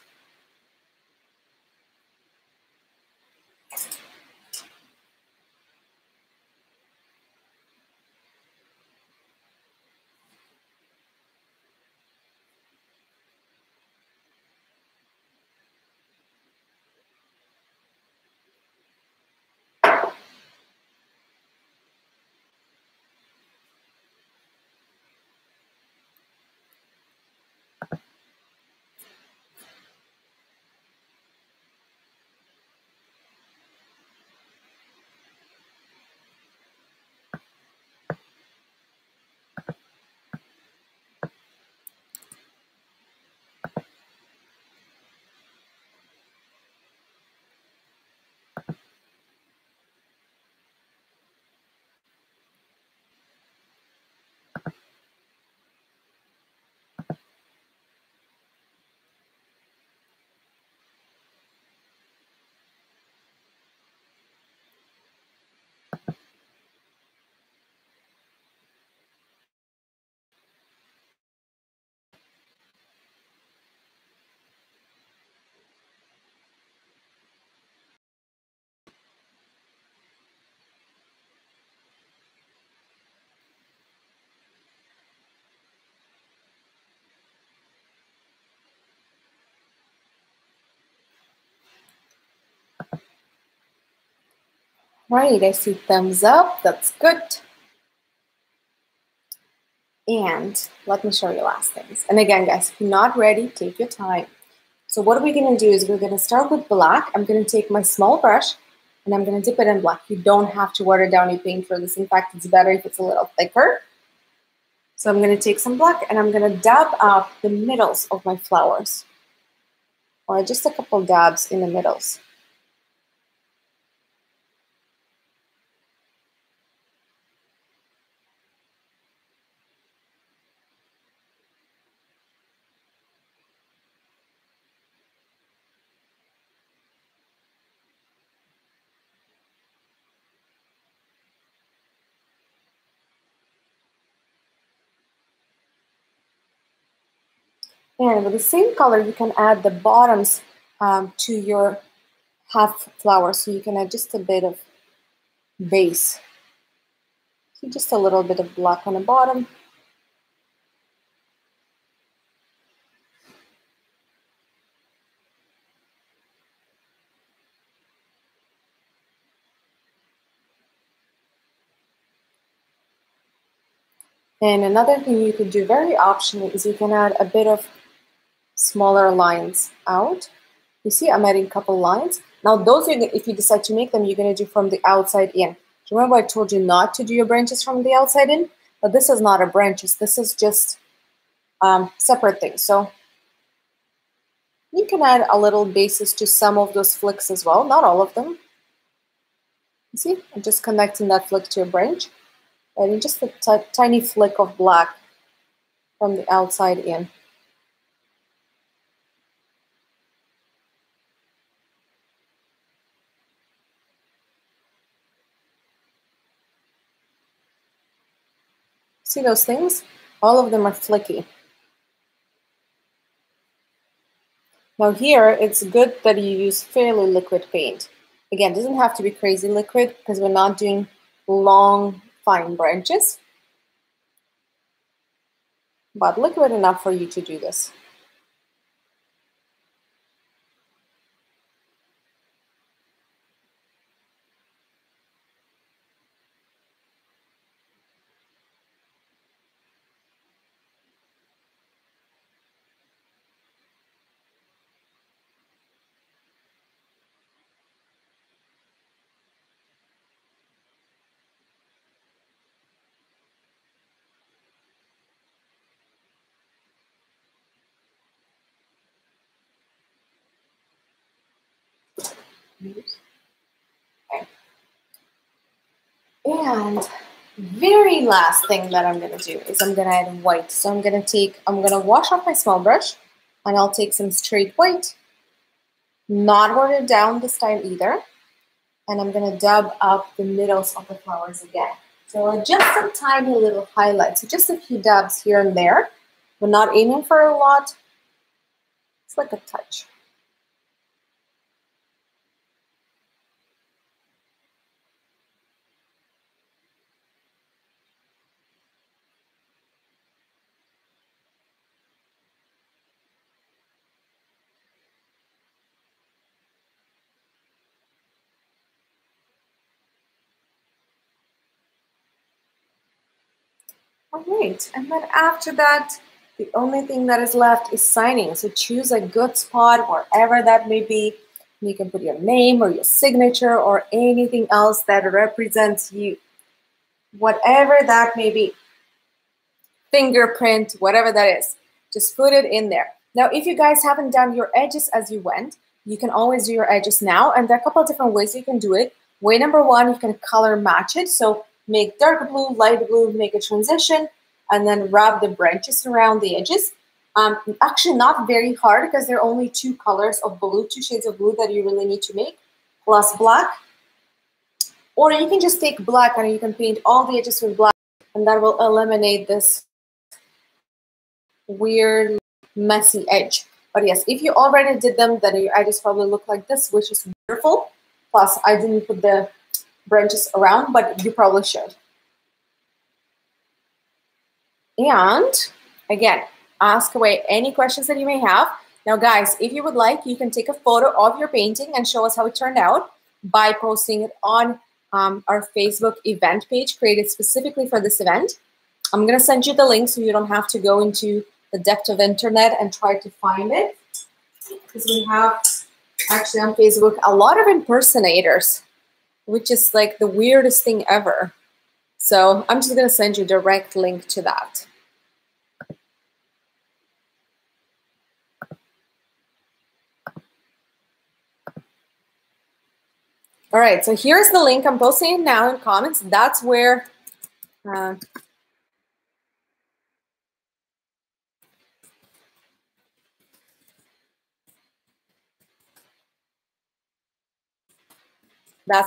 Right, I see thumbs up. That's good. And let me show you last things. And again, guys, if you're not ready, take your time. So what we're going to do is we're going to start with black. I'm going to take my small brush and I'm going to dip it in black. You don't have to water down your paint for this. In fact, it's better if it's a little thicker. So I'm going to take some black and I'm going to dab up the middles of my flowers, or just a couple dabs in the middles. And with the same color, you can add the bottoms to your half flower. So you can add just a bit of base. So just a little bit of black on the bottom. And another thing you could do very optional is you can add a bit of smaller lines out. You see, I'm adding a couple lines. Now those, if you decide to make them, you're going to do from the outside in. Do you remember I told you not to do your branches from the outside in? But this is not a branches. This is just separate things. So you can add a little basis to some of those flicks as well, not all of them. You see, I'm just connecting that flick to a branch. Adding just a tiny flick of black from the outside in. See those things? All of them are flicky. Now here, it's good that you use fairly liquid paint. Again, it doesn't have to be crazy liquid because we're not doing long, fine branches, but liquid enough for you to do this. Okay. And very last thing that I'm going to do is I'm going to add white. So I'm going to wash off my small brush and I'll take some straight white, not watered down this time either. And I'm going to dab up the middles of the flowers again. So just some tiny little highlights, so just a few dabs here and there. We're not aiming for a lot. It's like a touch. All right, and then after that, the only thing that is left is signing. So choose a good spot, wherever that may be. You can put your name or your signature or anything else that represents you. Whatever that may be. Fingerprint, whatever that is. Just put it in there. Now, if you guys haven't done your edges as you went, you can always do your edges now. And there are a couple of different ways you can do it. Way number one, you can color match it. So make dark blue, light blue, make a transition, and then wrap the branches around the edges. Actually, not very hard because there are only two colors of blue, two shades of blue that you really need to make, plus black. Or you can just take black and you can paint all the edges with black, and that will eliminate this weird, messy edge. But yes, if you already did them, then your edges probably look like this, which is wonderful. Plus, I didn't put the branches around, but you probably should. And again, ask away any questions that you may have. Now, guys, if you would like, you can take a photo of your painting and show us how it turned out by posting it on our Facebook event page created specifically for this event. I'm going to send you the link so you don't have to go into the depth of internet and try to find it. Because we have actually on Facebook a lot of impersonators, which is like the weirdest thing ever. So I'm just going to send you a direct link to that. All right, so here's the link. I'm posting it now in comments. That's where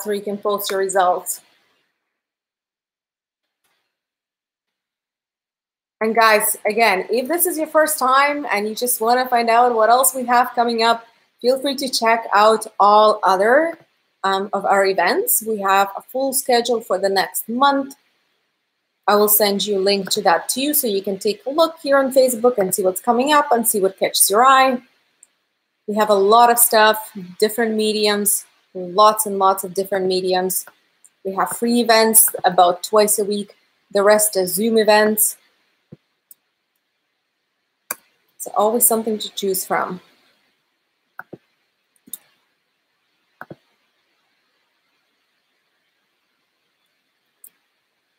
you can post your results. And guys, again, if this is your first time and you just want to find out what else we have coming up, feel free to check out all other of our events. We have a full schedule for the next month. I will send you a link to that too, so you can take a look here on Facebook and see what's coming up and see what catches your eye. We have a lot of stuff, different mediums, lots and lots of different mediums. We have free events about twice a week. The rest are Zoom events. It's always something to choose from.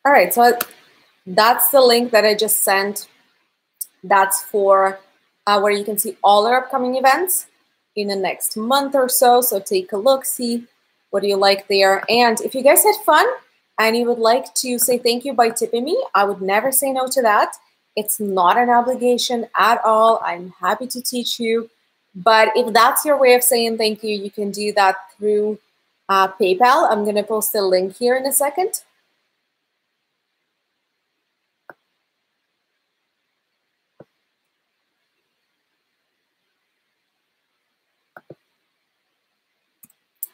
All right, so that's the link that I just sent. That's for where you can see all our upcoming events in the next month or so. So take a look, see what do you like there. And if you guys had fun and you would like to say thank you by tipping me, I would never say no to that. It's not an obligation at all. I'm happy to teach you. But if that's your way of saying thank you, you can do that through PayPal. I'm going to post a link here in a second.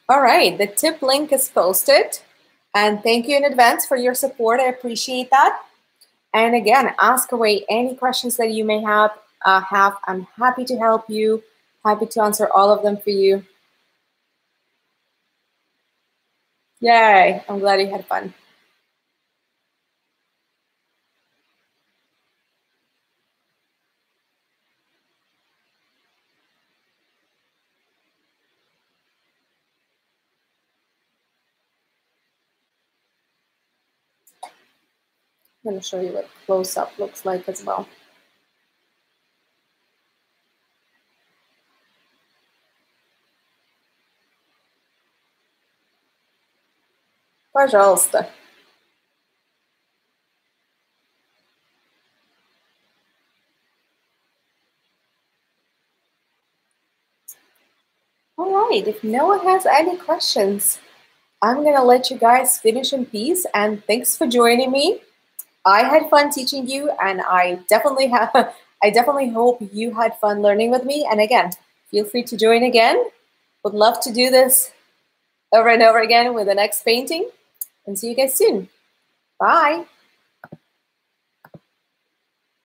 All right, the tip link is posted. And thank you in advance for your support. I appreciate that. And again, ask away any questions that you may have. I'm happy to help you, happy to answer all of them for you. Yay, I'm glad you had fun. I'm going to show you what close-up looks like as well. Пожалуйста. All right, if no one has any questions, I'm going to let you guys finish in peace. And thanks for joining me. I had fun teaching you, and I definitely hope you had fun learning with me. And again, feel free to join again. Would love to do this over and over again with the next painting. And see you guys soon. Bye.